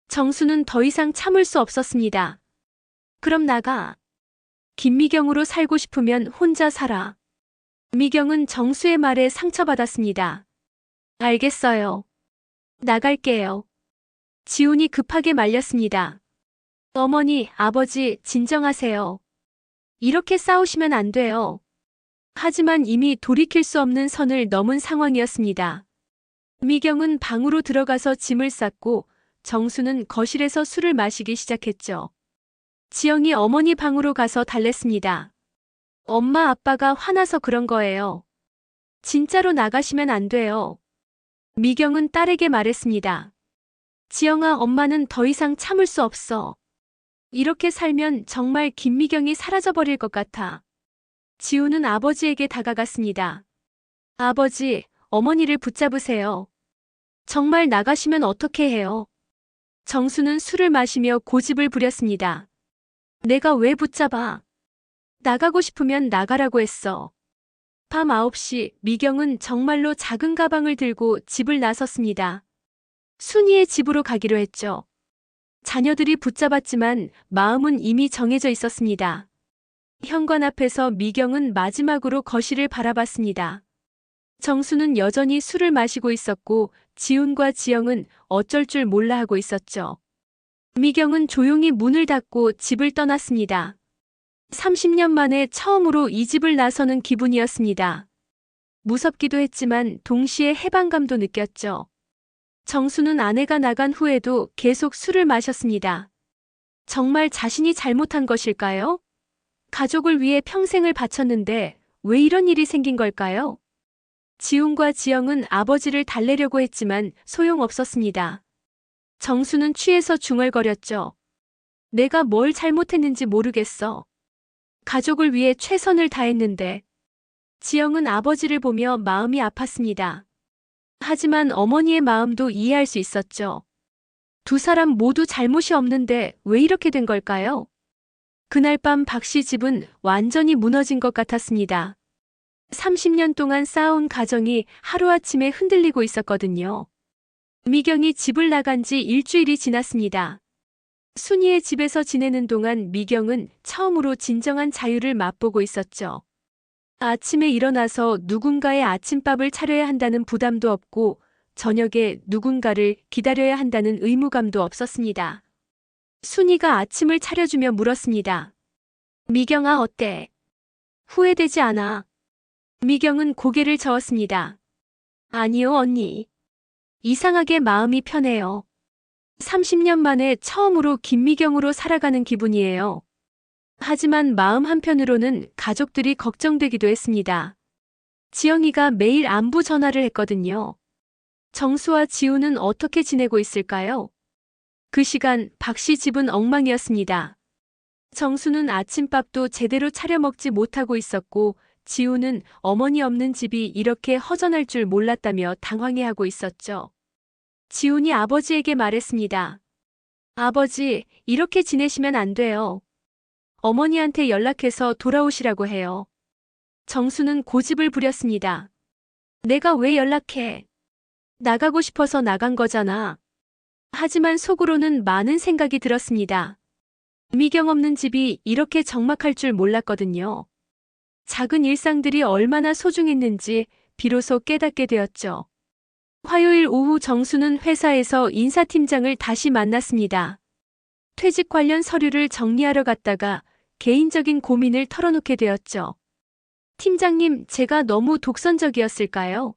정수는 더 이상 참을 수 없었습니다. 그럼 나가. 김미경으로 살고 싶으면 혼자 살아. 미경은 정수의 말에 상처받았습니다. 알겠어요. 나갈게요. 지훈이 급하게 말렸습니다. 어머니, 아버지, 진정하세요. 이렇게 싸우시면 안 돼요. 하지만 이미 돌이킬 수 없는 선을 넘은 상황이었습니다. 미경은 방으로 들어가서 짐을 쌌고 정수는 거실에서 술을 마시기 시작했죠. 지영이 어머니 방으로 가서 달랬습니다. 엄마 아빠가 화나서 그런 거예요. 진짜로 나가시면 안 돼요. 미경은 딸에게 말했습니다. 지영아, 엄마는 더 이상 참을 수 없어. 이렇게 살면 정말 김미경이 사라져버릴 것 같아. 지우는 아버지에게 다가갔습니다. 아버지, 어머니를 붙잡으세요. 정말 나가시면 어떻게 해요? 정수는 술을 마시며 고집을 부렸습니다. 내가 왜 붙잡아? 나가고 싶으면 나가라고 했어. 밤 9시 미경은 정말로 작은 가방을 들고 집을 나섰습니다. 순이의 집으로 가기로 했죠. 자녀들이 붙잡았지만 마음은 이미 정해져 있었습니다. 현관 앞에서 미경은 마지막으로 거실을 바라봤습니다. 정수는 여전히 술을 마시고 있었고 지훈과 지영은 어쩔 줄 몰라 하고 있었죠. 미경은 조용히 문을 닫고 집을 떠났습니다. 30년 만에 처음으로 이 집을 나서는 기분이었습니다. 무섭기도 했지만 동시에 해방감도 느꼈죠. 정수는 아내가 나간 후에도 계속 술을 마셨습니다. 정말 자신이 잘못한 것일까요? 가족을 위해 평생을 바쳤는데 왜 이런 일이 생긴 걸까요? 지훈과 지영은 아버지를 달래려고 했지만 소용없었습니다. 정수는 취해서 중얼거렸죠. 내가 뭘 잘못했는지 모르겠어. 가족을 위해 최선을 다했는데. 지영은 아버지를 보며 마음이 아팠습니다. 하지만 어머니의 마음도 이해할 수 있었죠. 두 사람 모두 잘못이 없는데 왜 이렇게 된 걸까요? 그날 밤 박 씨 집은 완전히 무너진 것 같았습니다. 30년 동안 쌓아온 가정이 하루아침에 흔들리고 있었거든요. 미경이 집을 나간 지 일주일이 지났습니다. 순이의 집에서 지내는 동안 미경은 처음으로 진정한 자유를 맛보고 있었죠. 아침에 일어나서 누군가의 아침밥을 차려야 한다는 부담도 없고 저녁에 누군가를 기다려야 한다는 의무감도 없었습니다. 순이가 아침을 차려주며 물었습니다. 미경아, 어때? 후회되지 않아? 미경은 고개를 저었습니다. 아니요, 언니. 이상하게 마음이 편해요. 30년 만에 처음으로 김미경으로 살아가는 기분이에요. 하지만 마음 한편으로는 가족들이 걱정되기도 했습니다. 지영이가 매일 안부 전화를 했거든요. 정수와 지우는 어떻게 지내고 있을까요? 그 시간 박 씨 집은 엉망이었습니다. 정수는 아침밥도 제대로 차려 먹지 못하고 있었고 지우는 어머니 없는 집이 이렇게 허전할 줄 몰랐다며 당황해하고 있었죠. 지훈이 아버지에게 말했습니다. 아버지, 이렇게 지내시면 안 돼요. 어머니한테 연락해서 돌아오시라고 해요. 정수는 고집을 부렸습니다. 내가 왜 연락해? 나가고 싶어서 나간 거잖아. 하지만 속으로는 많은 생각이 들었습니다. 미경 없는 집이 이렇게 적막할 줄 몰랐거든요. 작은 일상들이 얼마나 소중했는지 비로소 깨닫게 되었죠. 화요일 오후 정수는 회사에서 인사팀장을 다시 만났습니다. 퇴직 관련 서류를 정리하러 갔다가 개인적인 고민을 털어놓게 되었죠. 팀장님, 제가 너무 독선적이었을까요?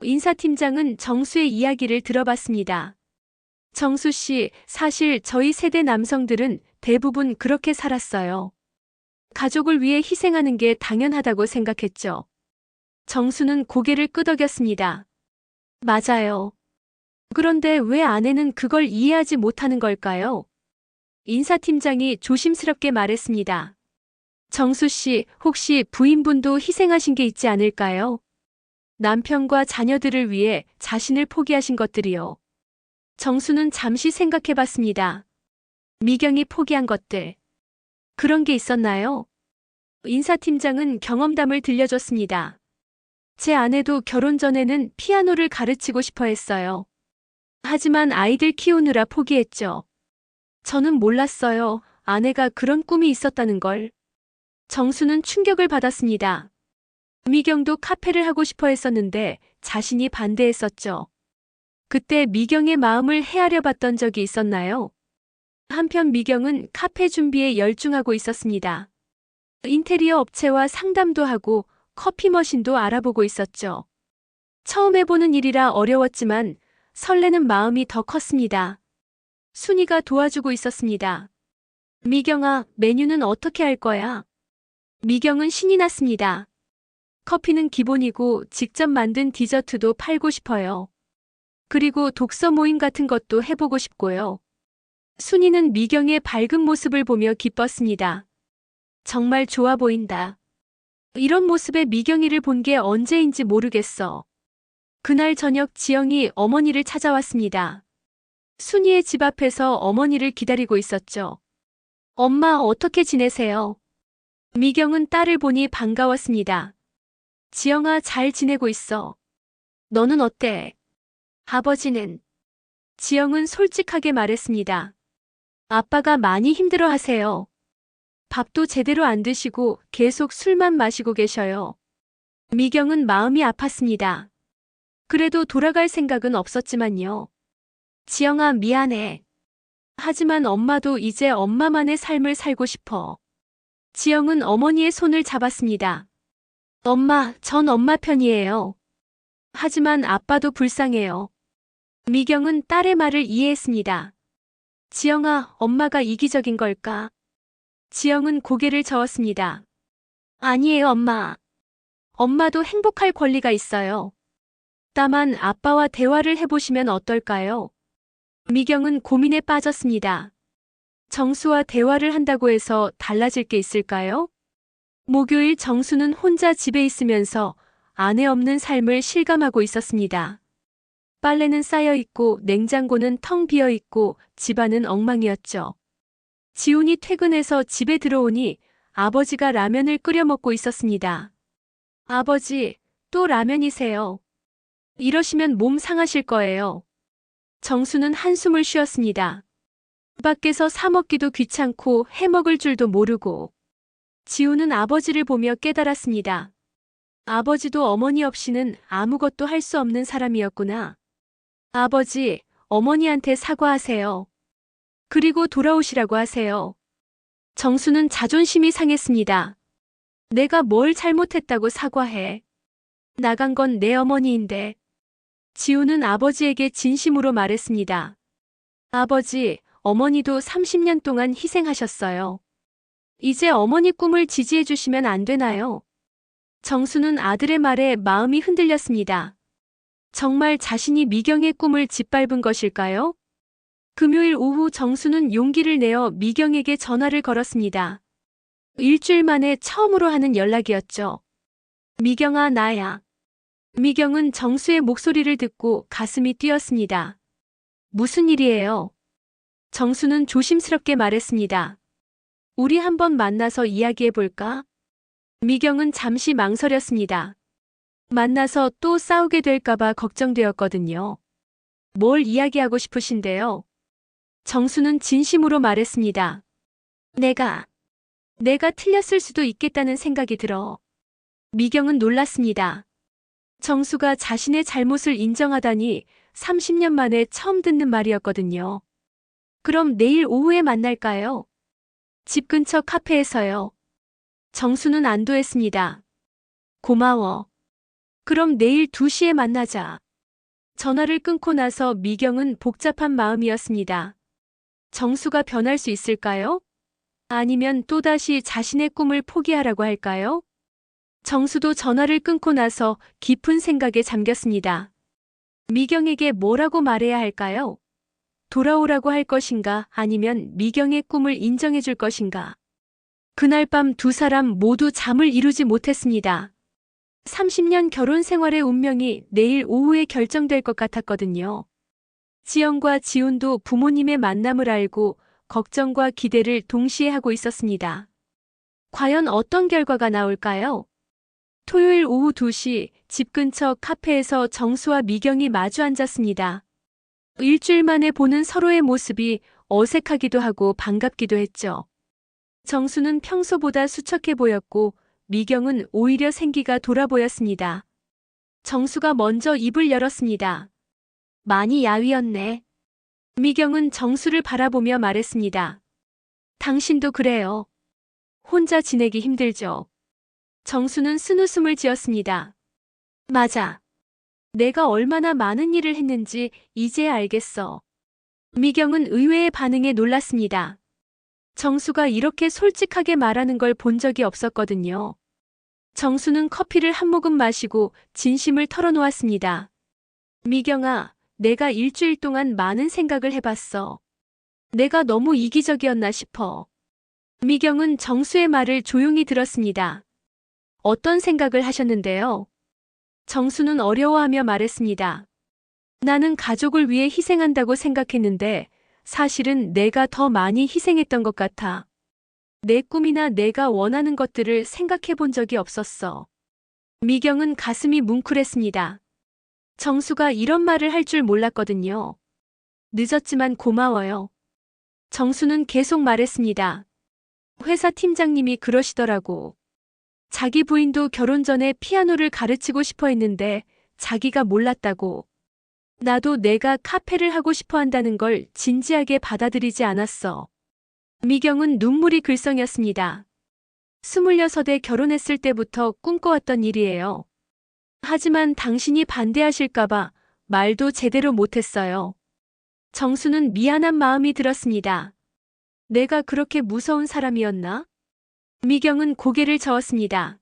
인사팀장은 정수의 이야기를 들어봤습니다. 정수 씨, 사실 저희 세대 남성들은 대부분 그렇게 살았어요. 가족을 위해 희생하는 게 당연하다고 생각했죠. 정수는 고개를 끄덕였습니다. 맞아요. 그런데 왜 아내는 그걸 이해하지 못하는 걸까요? 인사팀장이 조심스럽게 말했습니다. 정수 씨, 혹시 부인분도 희생하신 게 있지 않을까요? 남편과 자녀들을 위해 자신을 포기하신 것들이요. 정수는 잠시 생각해 봤습니다. 미경이 포기한 것들. 그런 게 있었나요? 인사팀장은 경험담을 들려줬습니다. 제 아내도 결혼 전에는 피아노를 가르치고 싶어 했어요. 하지만 아이들 키우느라 포기했죠. 저는 몰랐어요. 아내가 그런 꿈이 있었다는 걸. 정수는 충격을 받았습니다. 미경도 카페를 하고 싶어 했었는데 자신이 반대했었죠. 그때 미경의 마음을 헤아려 봤던 적이 있었나요? 한편 미경은 카페 준비에 열중하고 있었습니다. 인테리어 업체와 상담도 하고 커피 머신도 알아보고 있었죠. 처음 해보는 일이라 어려웠지만 설레는 마음이 더 컸습니다. 순이가 도와주고 있었습니다. 미경아, 메뉴는 어떻게 할 거야? 미경은 신이 났습니다. 커피는 기본이고 직접 만든 디저트도 팔고 싶어요. 그리고 독서 모임 같은 것도 해보고 싶고요. 순이는 미경의 밝은 모습을 보며 기뻤습니다. 정말 좋아 보인다. 이런 모습의 미경이를 본 게 언제인지 모르겠어. 그날 저녁 지영이 어머니를 찾아왔습니다. 순이의 집 앞에서 어머니를 기다리고 있었죠. 엄마, 어떻게 지내세요? 미경은 딸을 보니 반가웠습니다. 지영아, 잘 지내고 있어. 너는 어때? 아버지는? 지영은 솔직하게 말했습니다. 아빠가 많이 힘들어 하세요. 밥도 제대로 안 드시고 계속 술만 마시고 계셔요. 미경은 마음이 아팠습니다. 그래도 돌아갈 생각은 없었지만요. 지영아, 미안해. 하지만 엄마도 이제 엄마만의 삶을 살고 싶어. 지영은 어머니의 손을 잡았습니다. 엄마, 전 엄마 편이에요. 하지만 아빠도 불쌍해요. 미경은 딸의 말을 이해했습니다. 지영아, 엄마가 이기적인 걸까? 지영은 고개를 저었습니다. 아니에요, 엄마. 엄마도 행복할 권리가 있어요. 다만 아빠와 대화를 해보시면 어떨까요? 미경은 고민에 빠졌습니다. 정수와 대화를 한다고 해서 달라질 게 있을까요? 목요일 정수는 혼자 집에 있으면서 아내 없는 삶을 실감하고 있었습니다. 빨래는 쌓여 있고 냉장고는 텅 비어 있고 집안은 엉망이었죠. 지훈이 퇴근해서 집에 들어오니 아버지가 라면을 끓여 먹고 있었습니다. 아버지, 또 라면이세요. 이러시면 몸 상하실 거예요. 정수는 한숨을 쉬었습니다. 밖에서 사 먹기도 귀찮고 해 먹을 줄도 모르고. 지훈은 아버지를 보며 깨달았습니다. 아버지도 어머니 없이는 아무것도 할 수 없는 사람이었구나. 아버지, 어머니한테 사과하세요. 그리고 돌아오시라고 하세요. 정수는 자존심이 상했습니다. 내가 뭘 잘못했다고 사과해. 나간 건 내 어머니인데. 지훈은 아버지에게 진심으로 말했습니다. 아버지, 어머니도 30년 동안 희생하셨어요. 이제 어머니 꿈을 지지해 주시면 안 되나요? 정수는 아들의 말에 마음이 흔들렸습니다. 정말 자신이 미경의 꿈을 짓밟은 것일까요? 금요일 오후 정수는 용기를 내어 미경에게 전화를 걸었습니다. 일주일 만에 처음으로 하는 연락이었죠. 미경아, 나야. 미경은 정수의 목소리를 듣고 가슴이 뛰었습니다. 무슨 일이에요? 정수는 조심스럽게 말했습니다. 우리 한번 만나서 이야기해 볼까? 미경은 잠시 망설였습니다. 만나서 또 싸우게 될까봐 걱정되었거든요. 뭘 이야기하고 싶으신데요? 정수는 진심으로 말했습니다. 내가 틀렸을 수도 있겠다는 생각이 들어. 미경은 놀랐습니다. 정수가 자신의 잘못을 인정하다니 30년 만에 처음 듣는 말이었거든요. 그럼 내일 오후에 만날까요? 집 근처 카페에서요. 정수는 안도했습니다. 고마워. 그럼 내일 2시에 만나자. 전화를 끊고 나서 미경은 복잡한 마음이었습니다. 정수가 변할 수 있을까요? 아니면 또다시 자신의 꿈을 포기하라고 할까요? 정수도 전화를 끊고 나서 깊은 생각에 잠겼습니다. 미경에게 뭐라고 말해야 할까요? 돌아오라고 할 것인가 아니면 미경의 꿈을 인정해 줄 것인가? 그날 밤 두 사람 모두 잠을 이루지 못했습니다. 30년 결혼 생활의 운명이 내일 오후에 결정될 것 같았거든요. 지영과 지훈도 부모님의 만남을 알고 걱정과 기대를 동시에 하고 있었습니다. 과연 어떤 결과가 나올까요? 토요일 오후 2시 집 근처 카페에서 정수와 미경이 마주 앉았습니다. 일주일 만에 보는 서로의 모습이 어색하기도 하고 반갑기도 했죠. 정수는 평소보다 수척해 보였고 미경은 오히려 생기가 돌아 보였습니다. 정수가 먼저 입을 열었습니다. 많이 야위었네. 미경은 정수를 바라보며 말했습니다. 당신도 그래요. 혼자 지내기 힘들죠. 정수는 쓴웃음을 지었습니다. 맞아. 내가 얼마나 많은 일을 했는지 이제야 알겠어. 미경은 의외의 반응에 놀랐습니다. 정수가 이렇게 솔직하게 말하는 걸 본 적이 없었거든요. 정수는 커피를 한 모금 마시고 진심을 털어놓았습니다. 미경아, 내가 일주일 동안 많은 생각을 해봤어. 내가 너무 이기적이었나 싶어. 미경은 정수의 말을 조용히 들었습니다. 어떤 생각을 하셨는데요? 정수는 어려워하며 말했습니다. 나는 가족을 위해 희생한다고 생각했는데 사실은 내가 더 많이 희생했던 것 같아. 내 꿈이나 내가 원하는 것들을 생각해 본 적이 없었어. 미경은 가슴이 뭉클했습니다. 정수가 이런 말을 할 줄 몰랐거든요. 늦었지만 고마워요. 정수는 계속 말했습니다. 회사 팀장님이 그러시더라고. 자기 부인도 결혼 전에 피아노를 가르치고 싶어 했는데 자기가 몰랐다고. 나도 내가 카페를 하고 싶어 한다는 걸 진지하게 받아들이지 않았어. 미경은 눈물이 글썽였습니다. 26에 결혼했을 때부터 꿈꿔왔던 일이에요. 하지만 당신이 반대하실까봐 말도 제대로 못했어요. 정수는 미안한 마음이 들었습니다. 내가 그렇게 무서운 사람이었나? 미경은 고개를 저었습니다.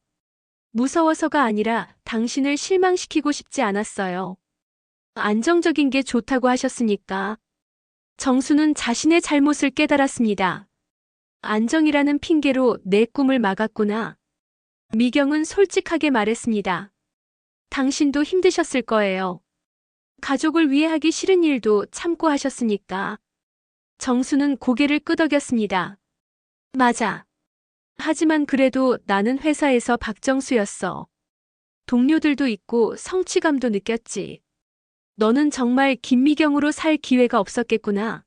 무서워서가 아니라 당신을 실망시키고 싶지 않았어요. 안정적인 게 좋다고 하셨으니까. 정수는 자신의 잘못을 깨달았습니다. 안정이라는 핑계로 내 꿈을 막았구나. 미경은 솔직하게 말했습니다. 당신도 힘드셨을 거예요. 가족을 위해 하기 싫은 일도 참고 하셨으니까. 정수는 고개를 끄덕였습니다. 맞아. 하지만 그래도 나는 회사에서 박정수였어. 동료들도 있고 성취감도 느꼈지. 너는 정말 김미경으로 살 기회가 없었겠구나.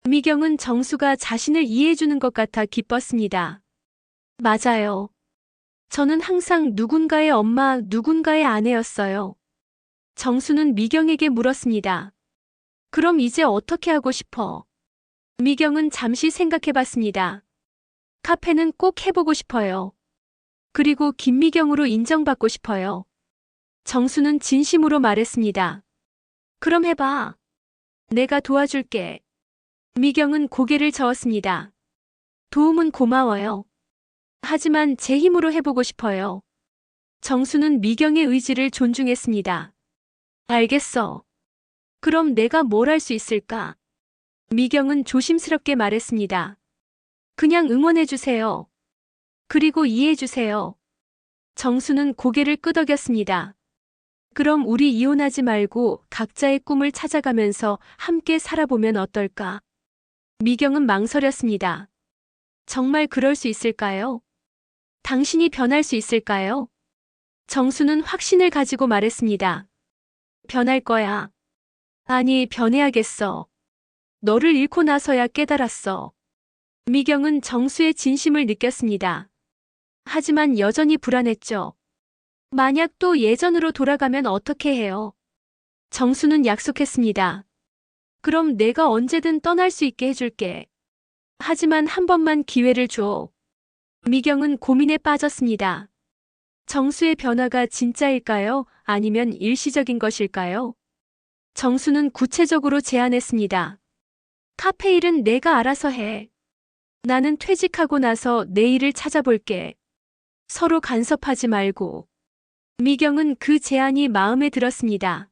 미경은 정수가 자신을 이해해주는 것 같아 기뻤습니다. 맞아요. 저는 항상 누군가의 엄마, 누군가의 아내였어요. 정수는 미경에게 물었습니다. 그럼 이제 어떻게 하고 싶어? 미경은 잠시 생각해봤습니다. 카페는 꼭 해보고 싶어요. 그리고 김미경으로 인정받고 싶어요. 정수는 진심으로 말했습니다. 그럼 해봐. 내가 도와줄게. 미경은 고개를 저었습니다. 도움은 고마워요. 하지만 제 힘으로 해보고 싶어요. 정수는 미경의 의지를 존중했습니다. 알겠어. 그럼 내가 뭘 할 수 있을까? 미경은 조심스럽게 말했습니다. 그냥 응원해주세요. 그리고 이해해주세요. 정수는 고개를 끄덕였습니다. 그럼 우리 이혼하지 말고 각자의 꿈을 찾아가면서 함께 살아보면 어떨까? 미경은 망설였습니다. 정말 그럴 수 있을까요? 당신이 변할 수 있을까요? 정수는 확신을 가지고 말했습니다. 변할 거야. 아니, 변해야겠어. 너를 잃고 나서야 깨달았어. 미경은 정수의 진심을 느꼈습니다. 하지만 여전히 불안했죠. 만약 또 예전으로 돌아가면 어떻게 해요? 정수는 약속했습니다. 그럼 내가 언제든 떠날 수 있게 해줄게. 하지만 한 번만 기회를 줘. 미경은 고민에 빠졌습니다. 정수의 변화가 진짜일까요? 아니면 일시적인 것일까요? 정수는 구체적으로 제안했습니다. 카페 일은 내가 알아서 해. 나는 퇴직하고 나서 내 일을 찾아볼게. 서로 간섭하지 말고. 미경은 그 제안이 마음에 들었습니다.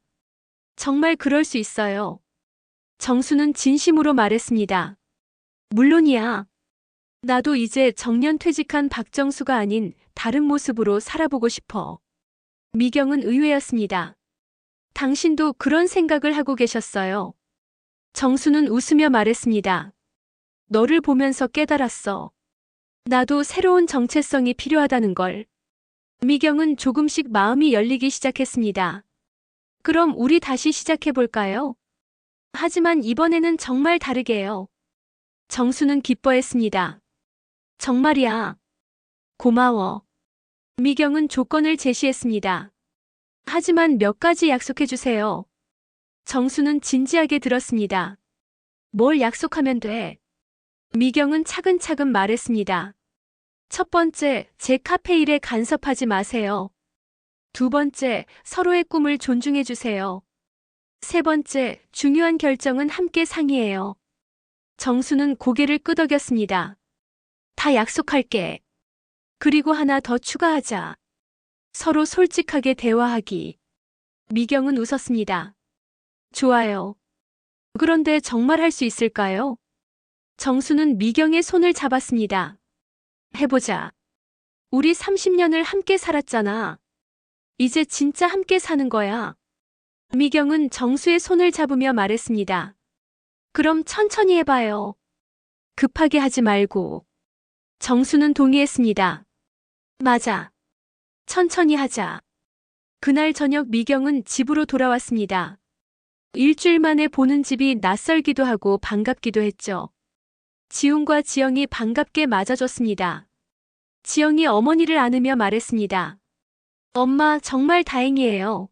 정말 그럴 수 있어요. 정수는 진심으로 말했습니다. 물론이야. 나도 이제 정년퇴직한 박정수가 아닌 다른 모습으로 살아보고 싶어. 미경은 의외였습니다. 당신도 그런 생각을 하고 계셨어요. 정수는 웃으며 말했습니다. 너를 보면서 깨달았어. 나도 새로운 정체성이 필요하다는 걸. 미경은 조금씩 마음이 열리기 시작했습니다. 그럼 우리 다시 시작해볼까요? 하지만 이번에는 정말 다르게요. 정수는 기뻐했습니다. 정말이야. 고마워. 미경은 조건을 제시했습니다. 하지만 몇 가지 약속해주세요. 정수는 진지하게 들었습니다. 뭘 약속하면 돼? 미경은 차근차근 말했습니다. 첫 번째, 제 카페 일에 간섭하지 마세요. 두 번째, 서로의 꿈을 존중해 주세요. 세 번째, 중요한 결정은 함께 상의해요. 정수는 고개를 끄덕였습니다. 다 약속할게. 그리고 하나 더 추가하자. 서로 솔직하게 대화하기. 미경은 웃었습니다. 좋아요. 그런데 정말 할 수 있을까요? 정수는 미경의 손을 잡았습니다. 해보자. 우리 30년을 함께 살았잖아. 이제 진짜 함께 사는 거야. 미경은 정수의 손을 잡으며 말했습니다. 그럼 천천히 해봐요. 급하게 하지 말고. 정수는 동의했습니다. 맞아. 천천히 하자. 그날 저녁 미경은 집으로 돌아왔습니다. 일주일 만에 보는 집이 낯설기도 하고 반갑기도 했죠. 지훈과 지영이 반갑게 맞아줬습니다. 지영이 어머니를 안으며 말했습니다. 엄마, 정말 다행이에요.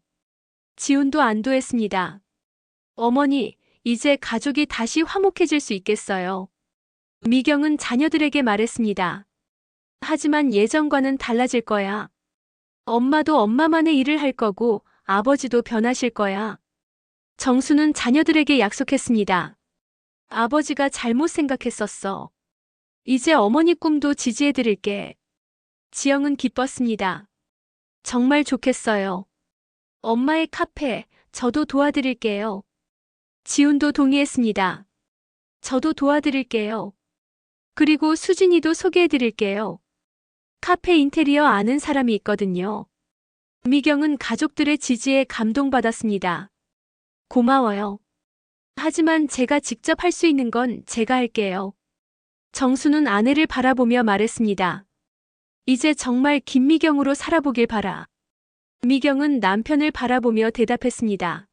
지훈도 안도했습니다. 어머니, 이제 가족이 다시 화목해질 수 있겠어요. 미경은 자녀들에게 말했습니다. 하지만 예전과는 달라질 거야. 엄마도 엄마만의 일을 할 거고 아버지도 변하실 거야. 정수는 자녀들에게 약속했습니다. 아버지가 잘못 생각했었어. 이제 어머니 꿈도 지지해드릴게. 지영은 기뻤습니다. 정말 좋겠어요. 엄마의 카페, 저도 도와드릴게요. 지훈도 동의했습니다. 저도 도와드릴게요. 그리고 수진이도 소개해드릴게요. 카페 인테리어 아는 사람이 있거든요. 미경은 가족들의 지지에 감동받았습니다. 고마워요. 하지만 제가 직접 할 수 있는 건 제가 할게요. 정수는 아내를 바라보며 말했습니다. 이제 정말 김미경으로 살아보길 바라. 미경은 남편을 바라보며 대답했습니다.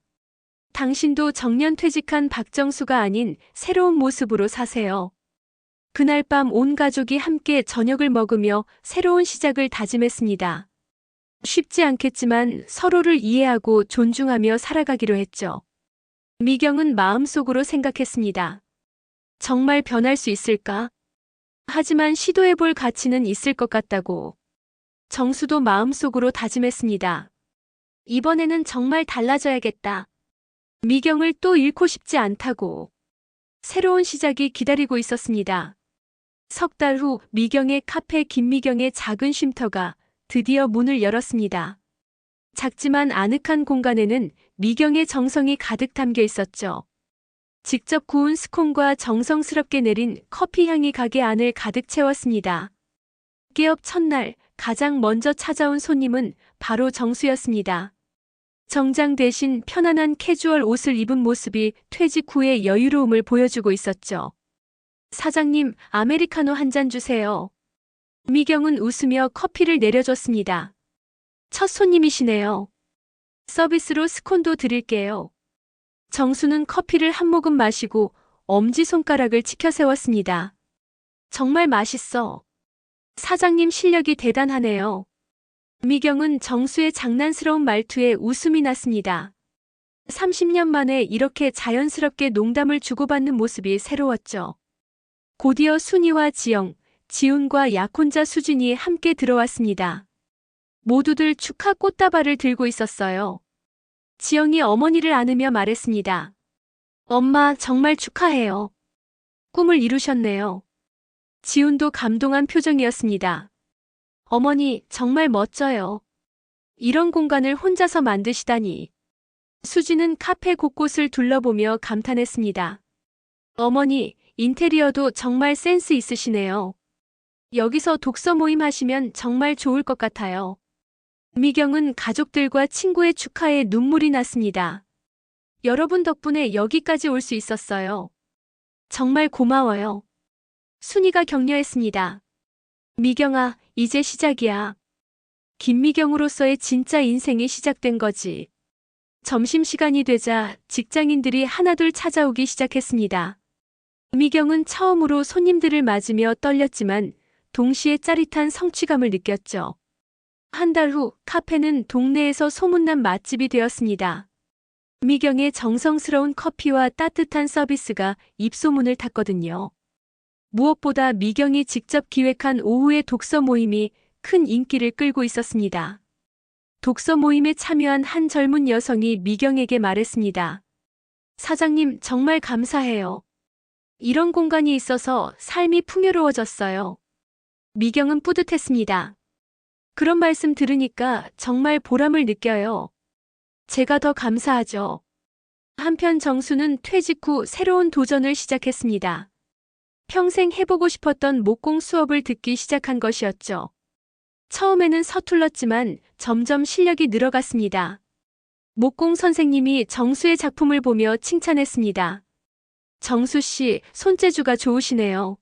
당신도 정년 퇴직한 박정수가 아닌 새로운 모습으로 사세요. 그날 밤 온 가족이 함께 저녁을 먹으며 새로운 시작을 다짐했습니다. 쉽지 않겠지만 서로를 이해하고 존중하며 살아가기로 했죠. 미경은 마음속으로 생각했습니다. 정말 변할 수 있을까? 하지만 시도해볼 가치는 있을 것 같다고. 정수도 마음속으로 다짐했습니다. 이번에는 정말 달라져야겠다. 미경을 또 잃고 싶지 않다고. 새로운 시작이 기다리고 있었습니다. 석 달 후 미경의 카페 김미경의 작은 쉼터가 드디어 문을 열었습니다. 작지만 아늑한 공간에는 미경의 정성이 가득 담겨 있었죠. 직접 구운 스콘과 정성스럽게 내린 커피 향이 가게 안을 가득 채웠습니다. 개업 첫날 가장 먼저 찾아온 손님은 바로 정수였습니다. 정장 대신 편안한 캐주얼 옷을 입은 모습이 퇴직 후의 여유로움을 보여주고 있었죠. 사장님, 아메리카노 한 잔 주세요. 미경은 웃으며 커피를 내려줬습니다. 첫 손님이시네요. 서비스로 스콘도 드릴게요. 정수는 커피를 한 모금 마시고 엄지손가락을 치켜 세웠습니다. 정말 맛있어. 사장님 실력이 대단하네요. 미경은 정수의 장난스러운 말투에 웃음이 났습니다. 30년 만에 이렇게 자연스럽게 농담을 주고받는 모습이 새로웠죠. 곧이어 순이와 지영, 지훈과 약혼자 수진이 함께 들어왔습니다. 모두들 축하 꽃다발을 들고 있었어요. 지영이 어머니를 안으며 말했습니다. 엄마, 정말 축하해요. 꿈을 이루셨네요. 지훈도 감동한 표정이었습니다. 어머니, 정말 멋져요. 이런 공간을 혼자서 만드시다니. 수지는 카페 곳곳을 둘러보며 감탄했습니다. 어머니, 인테리어도 정말 센스 있으시네요. 여기서 독서 모임 하시면 정말 좋을 것 같아요. 미경은 가족들과 친구의 축하에 눈물이 났습니다. 여러분 덕분에 여기까지 올 수 있었어요. 정말 고마워요. 순이가 격려했습니다. 미경아, 이제 시작이야. 김미경으로서의 진짜 인생이 시작된 거지. 점심시간이 되자 직장인들이 하나둘 찾아오기 시작했습니다. 미경은 처음으로 손님들을 맞으며 떨렸지만 동시에 짜릿한 성취감을 느꼈죠. 한 달 후 카페는 동네에서 소문난 맛집이 되었습니다. 미경의 정성스러운 커피와 따뜻한 서비스가 입소문을 탔거든요. 무엇보다 미경이 직접 기획한 오후의 독서 모임이 큰 인기를 끌고 있었습니다. 독서 모임에 참여한 한 젊은 여성이 미경에게 말했습니다. 사장님, 정말 감사해요. 이런 공간이 있어서 삶이 풍요로워졌어요. 미경은 뿌듯했습니다. 그런 말씀 들으니까 정말 보람을 느껴요. 제가 더 감사하죠. 한편 정수는 퇴직 후 새로운 도전을 시작했습니다. 평생 해보고 싶었던 목공 수업을 듣기 시작한 것이었죠. 처음에는 서툴렀지만 점점 실력이 늘어갔습니다. 목공 선생님이 정수의 작품을 보며 칭찬했습니다. 정수 씨, 손재주가 좋으시네요.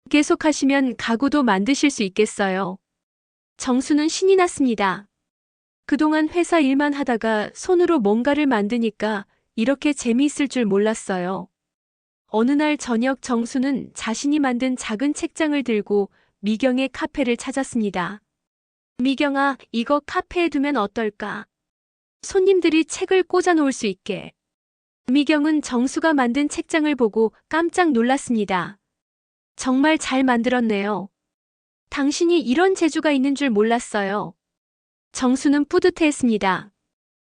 계속하시면 가구도 만드실 수 있겠어요. 정수는 신이 났습니다. 그동안 회사 일만 하다가 손으로 뭔가를 만드니까 이렇게 재미있을 줄 몰랐어요. 어느 날 저녁 정수는 자신이 만든 작은 책장을 들고 미경의 카페를 찾았습니다. 미경아, 이거 카페에 두면 어떨까? 손님들이 책을 꽂아 놓을 수 있게. 미경은 정수가 만든 책장을 보고 깜짝 놀랐습니다. 정말 잘 만들었네요. 당신이 이런 재주가 있는 줄 몰랐어요. 정수는 뿌듯해했습니다.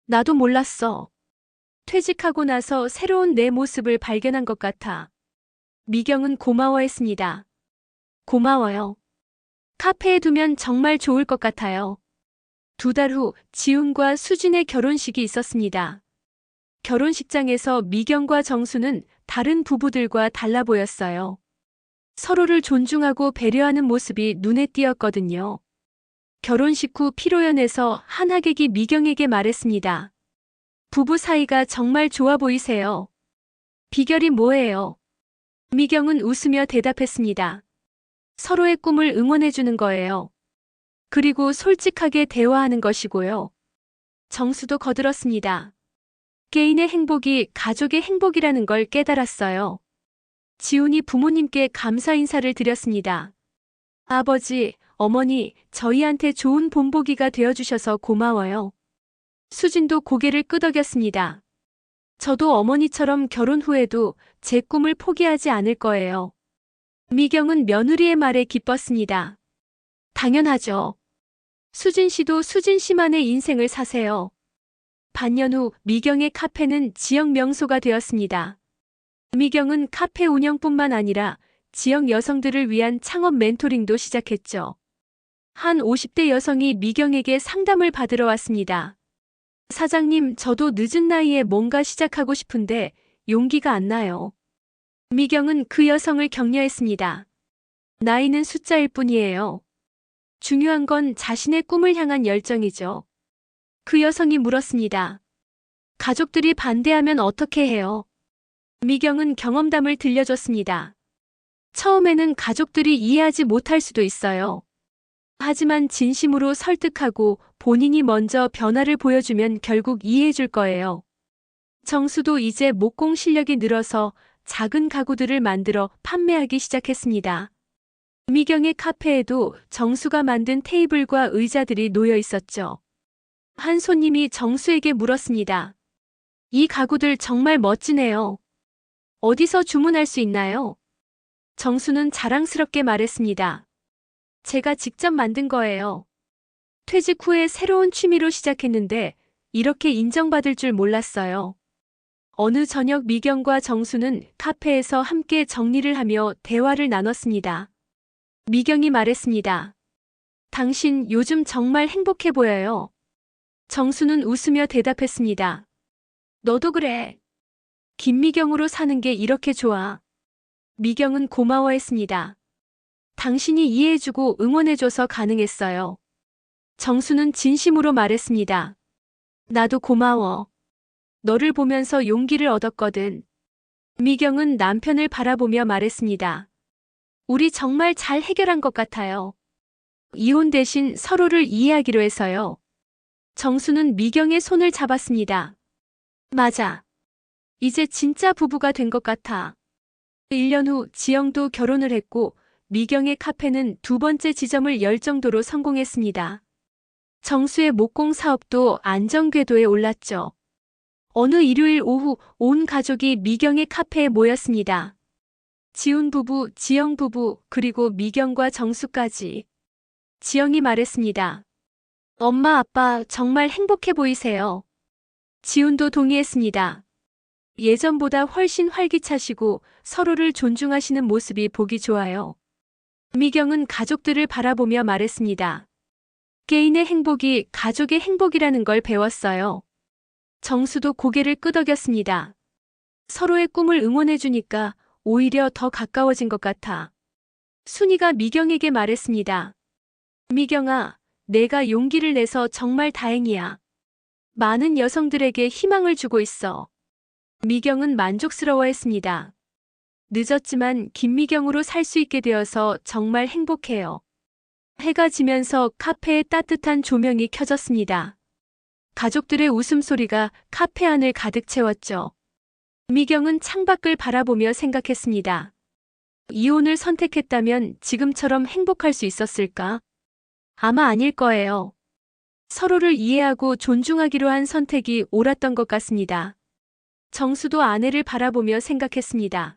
나도 몰랐어. 퇴직하고 나서 새로운 내 모습을 발견한 것 같아. 미경은 고마워했습니다. 고마워요. 카페에 두면 정말 좋을 것 같아요. 2달 후 지훈과 수진의 결혼식이 있었습니다. 결혼식장에서 미경과 정수는 다른 부부들과 달라 보였어요. 서로를 존중하고 배려하는 모습이 눈에 띄었거든요. 결혼식 후 피로연에서 한 하객이 미경에게 말했습니다. 부부 사이가 정말 좋아 보이세요. 비결이 뭐예요? 미경은 웃으며 대답했습니다. 서로의 꿈을 응원해주는 거예요. 그리고 솔직하게 대화하는 것이고요. 정수도 거들었습니다. 개인의 행복이 가족의 행복이라는 걸 깨달았어요. 지훈이 부모님께 감사 인사를 드렸습니다. 아버지, 어머니, 저희한테 좋은 본보기가 되어주셔서 고마워요. 수진도 고개를 끄덕였습니다. 저도 어머니처럼 결혼 후에도 제 꿈을 포기하지 않을 거예요. 미경은 며느리의 말에 기뻤습니다. 당연하죠. 수진 씨도 수진 씨만의 인생을 사세요. 반년 후 미경의 카페는 지역 명소가 되었습니다. 미경은 카페 운영뿐만 아니라 지역 여성들을 위한 창업 멘토링도 시작했죠. 한 50대 여성이 미경에게 상담을 받으러 왔습니다. 사장님, 저도 늦은 나이에 뭔가 시작하고 싶은데 용기가 안 나요. 미경은 그 여성을 격려했습니다. 나이는 숫자일 뿐이에요. 중요한 건 자신의 꿈을 향한 열정이죠. 그 여성이 물었습니다. 가족들이 반대하면 어떻게 해요? 미경은 경험담을 들려줬습니다. 처음에는 가족들이 이해하지 못할 수도 있어요. 하지만 진심으로 설득하고 본인이 먼저 변화를 보여주면 결국 이해해줄 거예요. 정수도 이제 목공 실력이 늘어서 작은 가구들을 만들어 판매하기 시작했습니다. 미경의 카페에도 정수가 만든 테이블과 의자들이 놓여 있었죠. 한 손님이 정수에게 물었습니다. 이 가구들 정말 멋지네요. 어디서 주문할 수 있나요? 정수는 자랑스럽게 말했습니다. 제가 직접 만든 거예요. 퇴직 후에 새로운 취미로 시작했는데 이렇게 인정받을 줄 몰랐어요. 어느 저녁 미경과 정수는 카페에서 함께 정리를 하며 대화를 나눴습니다. 미경이 말했습니다. 당신 요즘 정말 행복해 보여요. 정수는 웃으며 대답했습니다. 너도 그래. 김미경으로 사는 게 이렇게 좋아. 미경은 고마워했습니다. 당신이 이해해주고 응원해줘서 가능했어요. 정수는 진심으로 말했습니다. 나도 고마워. 너를 보면서 용기를 얻었거든. 미경은 남편을 바라보며 말했습니다. 우리 정말 잘 해결한 것 같아요. 이혼 대신 서로를 이해하기로 해서요. 정수는 미경의 손을 잡았습니다. 맞아. 이제 진짜 부부가 된 것 같아. 1년 후 지영도 결혼을 했고 미경의 카페는 2번째 지점을 열 정도로 성공했습니다. 정수의 목공 사업도 안정궤도에 올랐죠. 어느 일요일 오후 온 가족이 미경의 카페에 모였습니다. 지훈 부부, 지영 부부, 그리고 미경과 정수까지. 지영이 말했습니다. 엄마, 아빠 정말 행복해 보이세요. 지훈도 동의했습니다. 예전보다 훨씬 활기차시고 서로를 존중하시는 모습이 보기 좋아요. 미경은 가족들을 바라보며 말했습니다. 개인의 행복이 가족의 행복이라는 걸 배웠어요. 정수도 고개를 끄덕였습니다. 서로의 꿈을 응원해주니까 오히려 더 가까워진 것 같아. 순이가 미경에게 말했습니다. 미경아, 내가 용기를 내서 정말 다행이야. 많은 여성들에게 희망을 주고 있어. 미경은 만족스러워했습니다. 늦었지만 김미경으로 살 수 있게 되어서 정말 행복해요. 해가 지면서 카페에 따뜻한 조명이 켜졌습니다. 가족들의 웃음소리가 카페 안을 가득 채웠죠. 미경은 창밖을 바라보며 생각했습니다. 이혼을 선택했다면 지금처럼 행복할 수 있었을까? 아마 아닐 거예요. 서로를 이해하고 존중하기로 한 선택이 옳았던 것 같습니다. 정수도 아내를 바라보며 생각했습니다.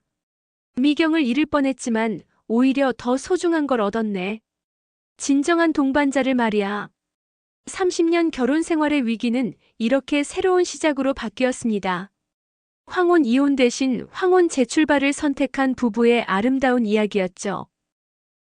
미경을 잃을 뻔했지만 오히려 더 소중한 걸 얻었네. 진정한 동반자를 말이야. 30년 결혼 생활의 위기는 이렇게 새로운 시작으로 바뀌었습니다. 황혼 이혼 대신 황혼 재출발을 선택한 부부의 아름다운 이야기였죠.